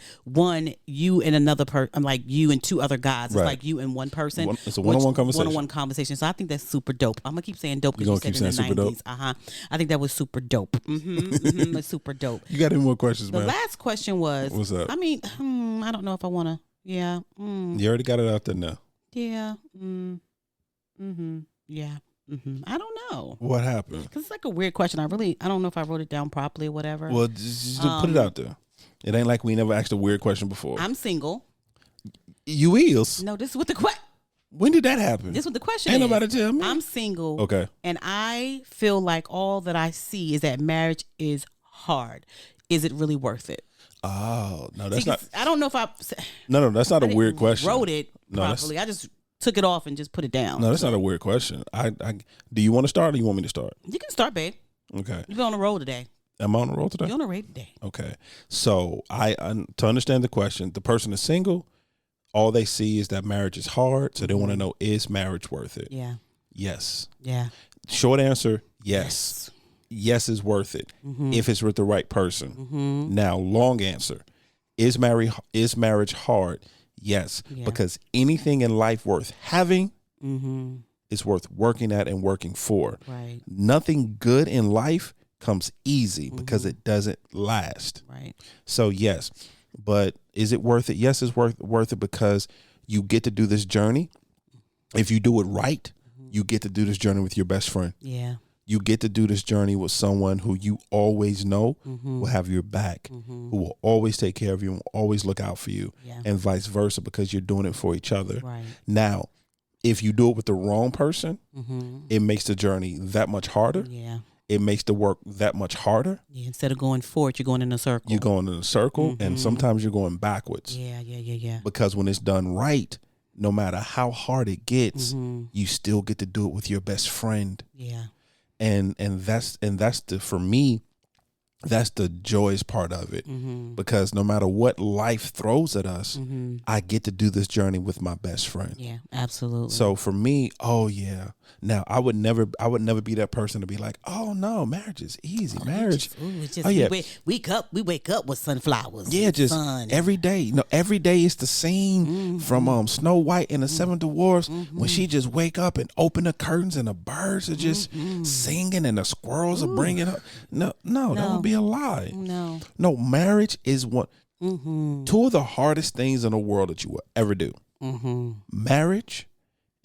you and another person. Like you and two other guys. It's Right. like you and one person. It's a one-on-one conversation. One-on-one conversation. So I think that's super dope. I'm gonna keep saying dope because You you gonna said keep in the saying super 90s. I think that was super dope. It's super dope. You got any more questions, The man? last question was, What's up? I mean, I don't know if I want to. Yeah. You already got it out there now. Yeah. Yeah. I don't know. What happened? Because it's like a weird question. I don't know if I wrote it down properly or whatever. Well, just put it out there. It ain't like we never asked a weird question before. I'm single. You is? No, this is what the question. When did that happen? This is what the question Ain't is. nobody tell me. I'm single. Okay. And I feel like all that I see is that marriage is hard. Is it really worth it? Oh, no, that's not. I don't know if No, that's not I a weird question. wrote it No, that's- properly. I just took it off and just put it down. No, that's not a weird question. I do you want to start or you want me to start? You can start, babe. Okay. You've been on the road today. Am I on the roll today? You're on the road today. Okay. So to understand the question, the person is single. All they see is that marriage is hard, so they want to know, is marriage worth it? Yeah. Yes. Yeah. Short answer, yes. Yes is worth it if it's with the right person. Now, long answer, is marriage hard? Yes, because anything in life worth having is worth working at and working for. Right. Nothing good in life comes easy because it doesn't last. Right. So yes, but is it worth it? Yes, it's worth it because you get to do this journey. If you do it right, you get to do this journey with your best friend. Yeah. You get to do this journey with someone who you always know will have your back, who will always take care of you and will always look out for you, and vice versa, because you're doing it for each other. Right. Now, if you do it with the wrong person, it makes the journey that much harder. Yeah. It makes the work that much harder. Yeah. Instead of going forward, you're going in a circle. You're going in a circle, and sometimes you're going backwards. Yeah. Because when it's done right, no matter how hard it gets, you still get to do it with your best friend. Yeah. And that's for me, that's the joyous part of it, because no matter what life throws at us, I get to do this journey with my best friend. Yeah, absolutely. So for me, oh yeah. Now I would never be that person to be like, oh no, marriage is easy. Marriage. We wake up with sunflowers. Yeah, just sun. every day. You know, every day is the scene from Snow White and the Seven Dwarfs when she just wake up and open the curtains and the birds are just singing and the squirrels are bringing up. No, that would be a lie. No, marriage is two of the hardest things in the world that you will ever do. Marriage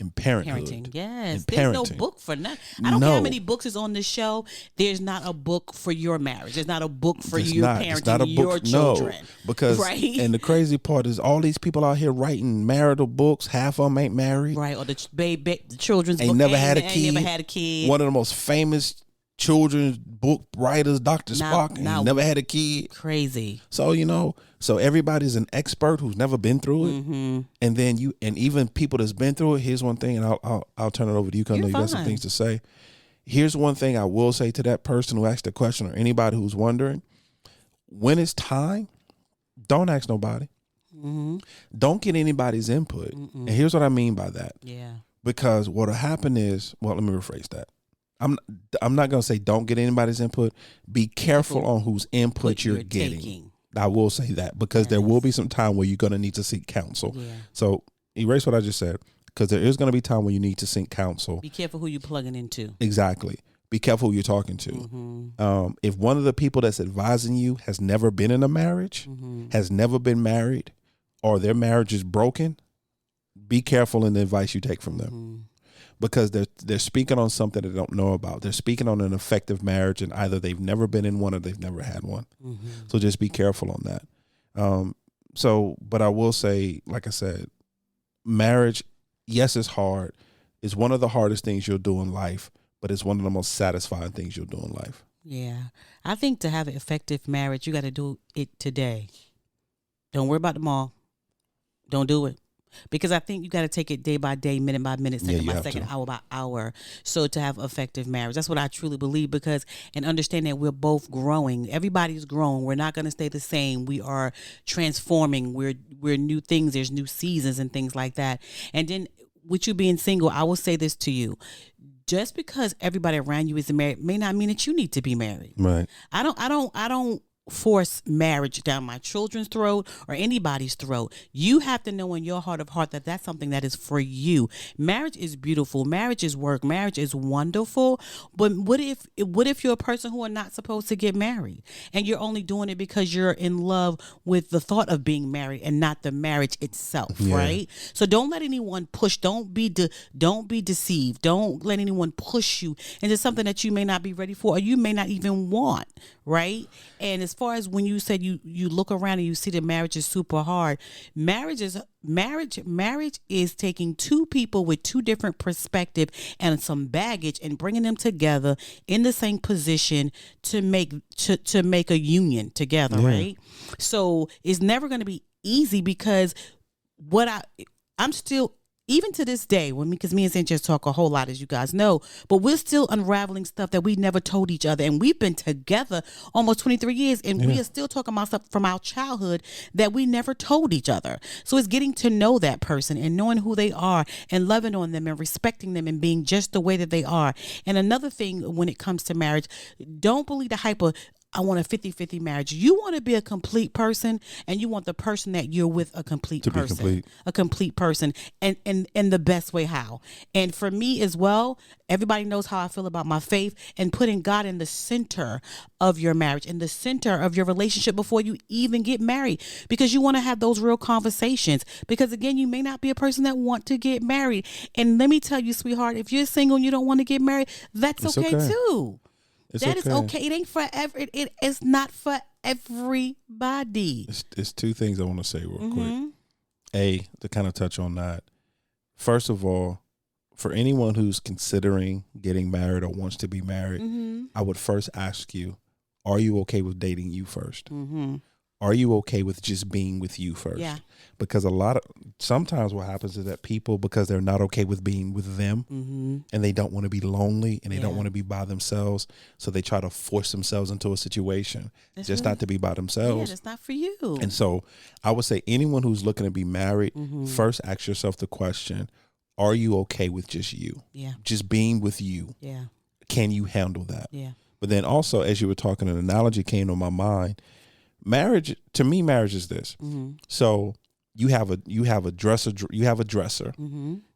and parenthood. Yes. And There's no parenting. book for that. I don't care how many books is on this show. There's not a book for your marriage. There's not a book for your parenting your children. No, because and the crazy part is all these people out here writing marital books. Half of them ain't married. Right. Or the children's Ain't book. never had a kid. Ain't never had a kid. One of the most famous children's book writers, Dr. Spock, and never had a kid. Crazy. So so everybody's an expert who's never been through it, and then even people that's been through it. Here's one thing, and I'll turn it over to you because I know you got some things to say. Here's one thing I will say to that person who asked the question, or anybody who's wondering: when it's time, don't ask nobody. Don't get anybody's input. And here's what I mean by that. Yeah. Because what'll happen is, well, let me rephrase that. I'm not gonna say don't get anybody's input. Be careful on whose input you're getting. Taking. I will say that because there will be some time where you're gonna need to seek counsel. Yeah. So erase what I just said, because there is gonna be time when you need to seek counsel. Be careful who you're plugging into. Exactly. Be careful who you're talking to. If one of the people that's advising you has never been in a marriage, has never been married, or their marriage is broken, be careful in the advice you take from them, because they're speaking on something they don't know about. They're speaking on an effective marriage, and either they've never been in one or they've never had one. So just be careful on that. But I will say, like I said, marriage, yes, it's hard. It's one of the hardest things you'll do in life, but it's one of the most satisfying things you'll do in life. Yeah. I think to have an effective marriage, you got to do it today. Don't worry about tomorrow. Don't do it. Because I think you got to take it day by day, minute by minute, second by second, hour by hour. So to have effective marriage, that's what I truly believe. Because and understand that we're both growing. Everybody's growing. We're not going to stay the same. We are transforming. We're new things. There's new seasons and things like that. And then with you being single, I will say this to you. Just because everybody around you is married may not mean that you need to be married. Right. I don't force marriage down my children's throat or anybody's throat. You have to know in your heart of heart that that's something that is for you. Marriage is beautiful. Marriage is work. Marriage is wonderful. But what if you're a person who are not supposed to get married and you're only doing it because you're in love with the thought of being married and not the marriage itself, right? So don't let anyone push. Don't be deceived. Don't let anyone push you into something that you may not be ready for or you may not even want, right? And as far as when you said you look around and you see that marriage is super hard, marriage is taking two people with two different perspectives and some baggage and bringing them together in the same position to make a union together, right? So it's never going to be easy because I'm still, even to this day, because me and Sanchez talk a whole lot, as you guys know, but we're still unraveling stuff that we never told each other. And we've been together almost 23 years, and we are still talking about stuff from our childhood that we never told each other. So it's getting to know that person and knowing who they are and loving on them and respecting them and being just the way that they are. And another thing when it comes to marriage, don't believe the hype of, I want a 50-50 marriage. You want to be a complete person, and you want the person that you're with a complete person. A complete person, and the best way how. And for me as well, everybody knows how I feel about my faith and putting God in the center of your marriage, in the center of your relationship before you even get married, because you want to have those real conversations. Because again, you may not be a person that want to get married. And let me tell you, sweetheart, if you're single and you don't want to get married, that's okay too. That is okay. It ain't for it is not for everybody. It's two things I want to say real quick. To kind of touch on that. First of all, for anyone who's considering getting married or wants to be married, I would first ask you, are you okay with dating you first? Are you okay with just being with you first? Yeah. Because sometimes what happens is that people, because they're not okay with being with them and they don't want to be lonely and they don't want to be by themselves, so they try to force themselves into a situation not to be by themselves. Yeah, it's not for you. And so I would say anyone who's looking to be married, first ask yourself the question, are you okay with just you? Yeah. Just being with you. Yeah. Can you handle that? Yeah. But then also, as you were talking, an analogy came to my mind. Marriage, to me, marriage is this. So you have a dresser.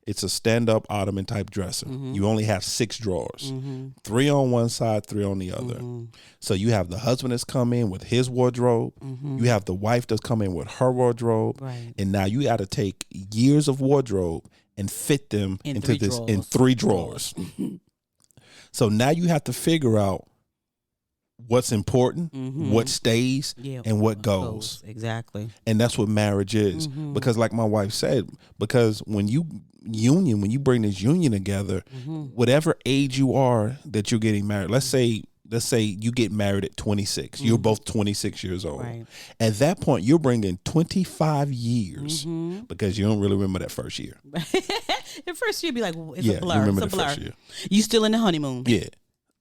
It's a stand-up ottoman type dresser. You only have 6 drawers, 3 on one side, 3 on the other. So you have the husband that's come in with his wardrobe. You have the wife that's come in with her wardrobe. Right. And now you got to take years of wardrobe and fit them in 3 drawers. So now you have to figure out what's important, what stays, and what goes. Exactly. And that's what marriage is. Because like my wife said, because when you bring this union together, whatever age you are that you're getting married, let's say you get married at 26. You're both 26 years old. Right. At that point, you're bringing 25 years because you don't really remember that first year. The first year be like, it's a blur. You remember it's a the blur. first year. You still in the honeymoon. Yeah.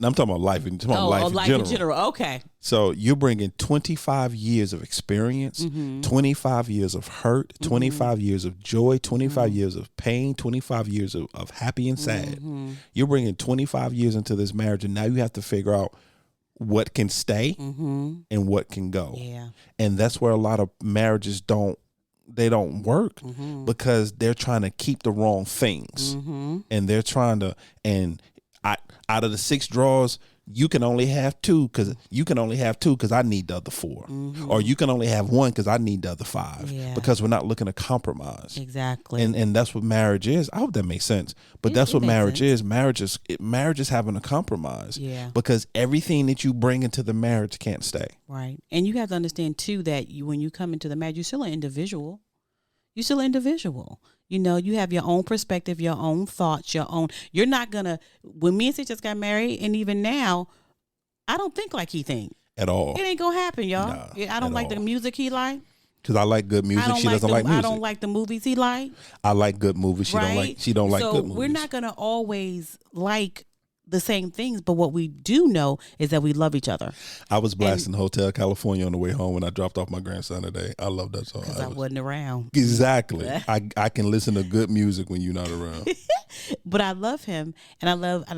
I'm talking about life. I'm talking about life in general. Okay. So you're bringing 25 years of experience, 25 years of hurt, 25 years of joy, 25 years of pain, 25 years of happy and sad. You're bringing 25 years into this marriage, and now you have to figure out what can stay and what can go. Yeah. And that's where a lot of marriages don't work because they're trying to keep the wrong things. And they're trying to, out of the 6 drawers, you can only have two because I need the other 4, or you can only have one because I need the other 5, because we're not looking to compromise. Exactly. And that's what marriage is. I hope that makes sense. But that's what marriage is. Marriage is having a compromise. Yeah. Because everything that you bring into the marriage can't stay. Right. And you have to understand too that when you come into the marriage, you're still an individual. You're still an individual. You know, you have your own perspective, your own thoughts, you're not gonna, when me and Sid just got married, and even now, I don't think like he think. At all. It ain't gonna happen, y'all. Nah, I don't like the music he like. Because I like good music. She doesn't like music. I don't like the movies he like. I like good movies. She don't like good movies. So we're not gonna always like the same things, but what we do know is that we love each other. I was blasting Hotel California on the way home when I dropped off my grandson today. I love that song. Because I wasn't around. Exactly. I can listen to good music when you're not around. But I love him, and I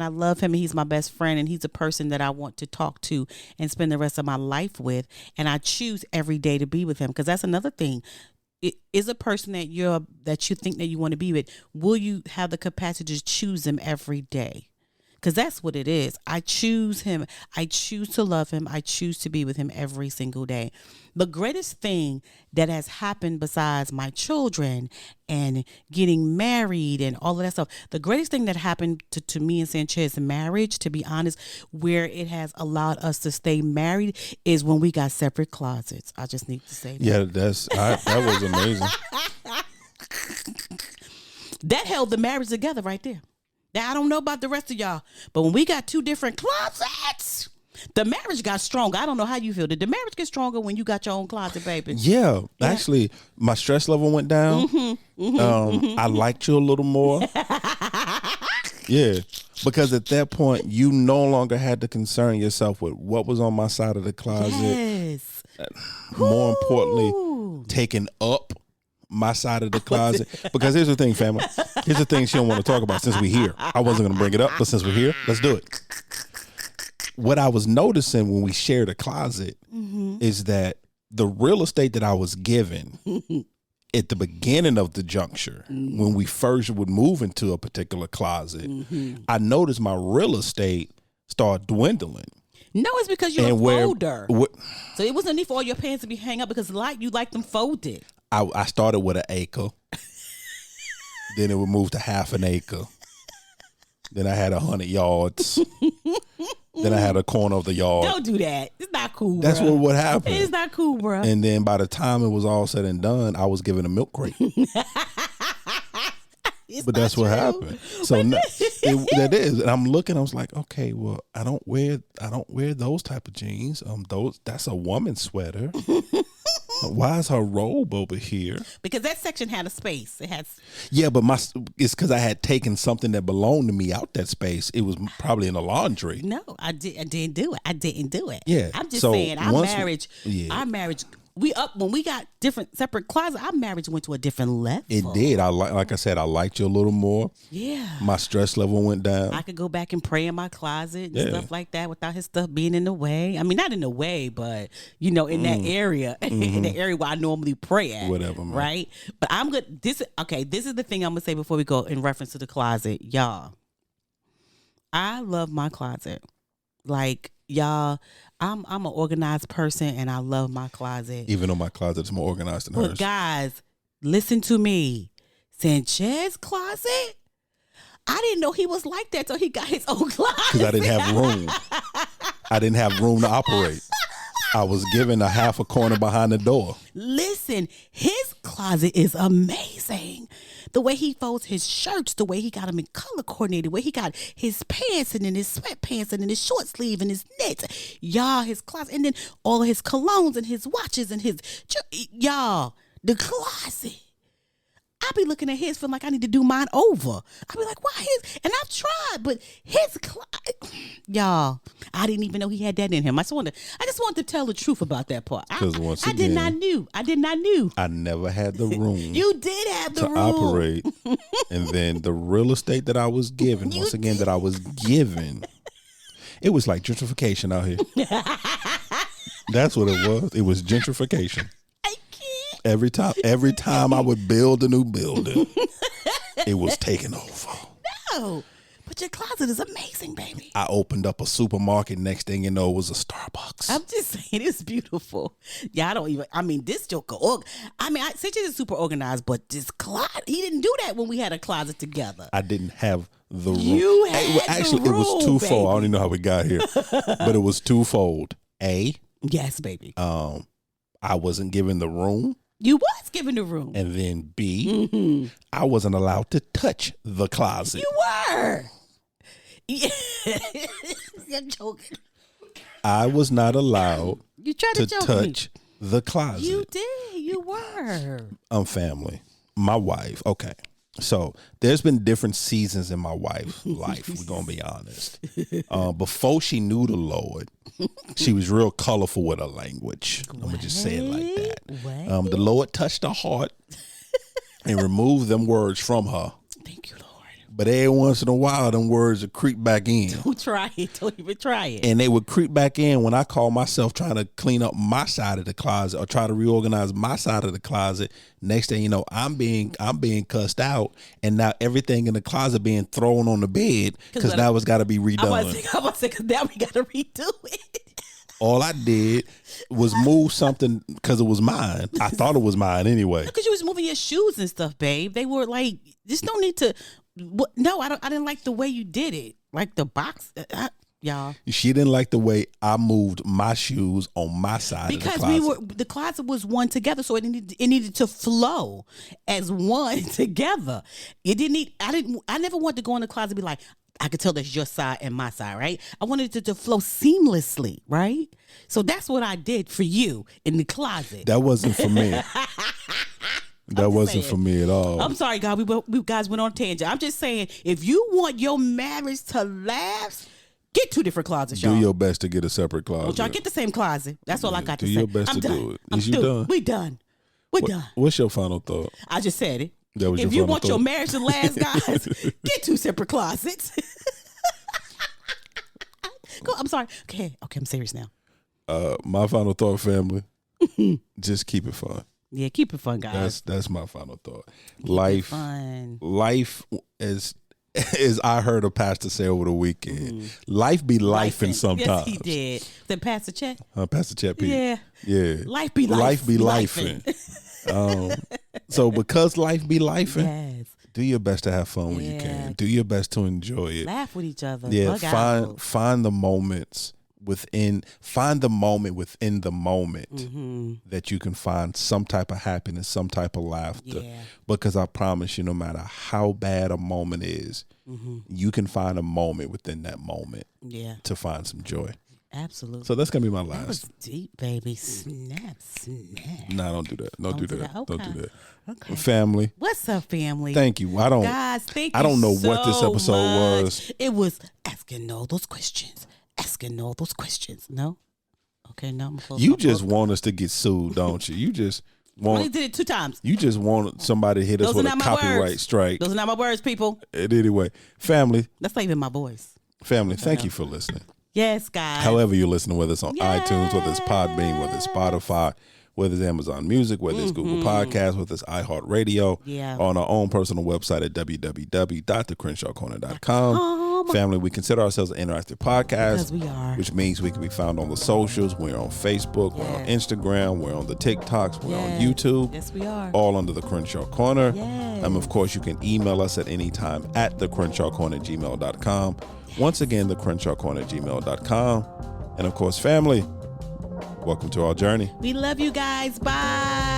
love him, and he's my best friend, and he's a person that I want to talk to and spend the rest of my life with, and I choose every day to be with him, because that's another thing. It is a person that you think that you want to be with. Will you have the capacity to choose him every day? Because that's what it is. I choose him. I choose to love him. I choose to be with him every single day. The greatest thing that has happened besides my children and getting married and all of that stuff, the greatest thing that happened to me and Sanchez's marriage, to be honest, where it has allowed us to stay married, is when we got separate closets. I just need to say that. Yeah, that was amazing. That held the marriage together right there. Now, I don't know about the rest of y'all, but when we got 2 different closets, the marriage got stronger. I don't know how you feel. Did the marriage get stronger when you got your own closet, baby? Yeah. Actually, my stress level went down. I liked you a little more. Yeah. Because at that point, you no longer had to concern yourself with what was on my side of the closet. Yes. More importantly, taking up my side of the closet. Because here's the thing, family. Here's the thing she don't want to talk about since we're here. I wasn't going to bring it up, but since we're here, let's do it. What I was noticing when we shared a closet is that the real estate that I was given at the beginning of the juncture, when we first would move into a particular closet, I noticed my real estate start dwindling. No, it's because you're a folder. So it wasn't need for all your pants to be hang up because you like them folded. I started with 1 acre. Then it would move to half an acre. Then I had 100 yards. Then I had a corner of the yard. Don't do that. It's not cool. That's what happened. It's not cool, bro. And then by the time it was all said and done, I was given a milk crate. But that's what happened. So that is, and I'm looking. I was like, okay, well, I don't wear those type of jeans. That's a woman's sweater. Why is her robe over here? Because that section had a space. It has. Yeah, but it's because I had taken something that belonged to me out that space. It was probably in the laundry. No, I didn't do it. I didn't do it. Yeah, I'm just saying our marriage. When we got different separate closets, our marriage went to a different level. It did. Like I said, I liked you a little more. Yeah. My stress level went down. I could go back and pray in my closet and stuff like that without his stuff being in the way. I mean, not in the way, but in that area, in the area where I normally pray at. Whatever, man. Right? But I'm good. This is the thing I'm gonna say before we go in reference to the closet, y'all. I love my closet. Like, y'all, I'm an organized person and I love my closet. Even though my closet is more organized than hers. But guys, listen to me. Sanchez's closet? I didn't know he was like that till he got his own closet. Because I didn't have room. I didn't have room to operate. I was given a half a corner behind the door. Listen, his closet is amazing. The way he folds his shirts, the way he got them in color coordinated, the way he got his pants and then his sweatpants and then his short sleeve and his knits. Y'all, his closet. And then all of his colognes and his watches and his... Y'all, the closet. I be looking at his feeling like I need to do mine over. I be like, why his? And I've tried, but his y'all, I didn't even know he had that in him. I just wanted to tell the truth about that part. Because once I did not knew. I never had the room. You did have the room to operate. And then the real estate that I was given, that I was given, it was like gentrification out here. That's what it was. It was gentrification. Every time I would build a new building, it was taken over. No, But your closet is amazing, baby. I opened up a supermarket. Next thing you know, it was a Starbucks. I'm just saying, it's beautiful. Yeah, this joker. I said you're super organized, but this closet, he didn't do that when we had a closet together. I didn't have the room. You had actually, the room, it was twofold. baby. I don't even know how we got here, but it was twofold. Yes, baby. I wasn't given the room. You was given the room. And then B, I wasn't allowed to touch the closet. You were. You're joking. I was not allowed You tried to joke touch the closet. me. You did. You were. Family. My wife. Okay. So there's been different seasons in my wife's life. We're going to be honest. Before she knew the Lord, she was real colorful with her language. I'm going to just say it like that. The Lord touched her heart and removed them words from her. Thank you, Lord. But every once in a while, them words would creep back in. Don't try it. Don't even try it. And they would creep back in when I call myself trying to clean up my side of the closet or try to reorganize my side of the closet. Next thing you know, I'm being cussed out, and now everything in the closet being thrown on the bed because now it's got to be redone. I was say, because now we got to redo it. All I did was move something because it was mine. I thought it was mine anyway. Because you was moving your shoes and stuff, babe. They were like, just don't need to. No, I didn't like the way you did it. Like the box, y'all. She didn't like the way I moved my shoes on my side of the closet. Because the closet was one together, so it needed to flow as one together. It didn't need. I never wanted to go in the closet and be like, I could tell that's your side and my side, right? I wanted it to flow seamlessly, right? So that's what I did for you in the closet. That wasn't for me. That wasn't for me at all. I'm sorry, God. We guys went on a tangent. I'm just saying, if you want your marriage to last, get two different closets, y'all. Do your best to get a separate closet. Don't y'all get the same closet. That's all I got to say. Do your best to do it. Is you done? We done. We done. What's your final thought? I just said it. That was if your you want thought? your marriage to last, guys, get two separate closets. Go. I'm sorry. Okay, I'm serious now. My final thought, family, just keep it fun. Yeah, keep it fun, guys. That's my final thought. Life is as I heard a pastor say over the weekend. Life be lifing sometimes. Yes, he did. Then Pastor Chet. Pastor Chet P. Yeah. Life be lifing. So because life be lifing, yes. do your best to have fun when you can. Do your best to enjoy it. Laugh with each other. Yeah, find the moments within the moment that you can find some type of happiness, some type of laughter. Yeah. Because I promise you, no matter how bad a moment is, you can find a moment within that moment to find some joy. Absolutely. So that's gonna be my last. That was deep, baby. Snap. No, don't do that. Don't do that. Okay. Don't do that. Okay. Family. What's up, family? Thank you. Guys, thank you. I don't know so what this episode much. was. It was asking all those questions. No? Okay, no. I'm close. You just want us to get sued, don't you? You just I only did it 2 times. You just want somebody to hit us with a copyright strike. Those are not my words, people. Anyway, family. That's not even my voice. Family, thank you for listening. Yes, guys. However you're listening, whether it's on iTunes, whether it's Podbean, whether it's Spotify, whether it's Amazon Music, whether it's Google Podcasts, whether it's iHeartRadio, on our own personal website at www.thecrenshawcorner.com. Family, we consider ourselves an interactive podcast. Because we are. Which means we can be found on the socials. We're on Facebook, we're on Instagram, we're on the TikToks, we're on YouTube. Yes, we are. All under the Crenshaw Corner. Yes. Of course, you can email us at any time at thecrenshawcorner@gmail.com. Once again, thecrenshawcorner@gmail.com. And of course, family, welcome to our journey. We love you guys. Bye.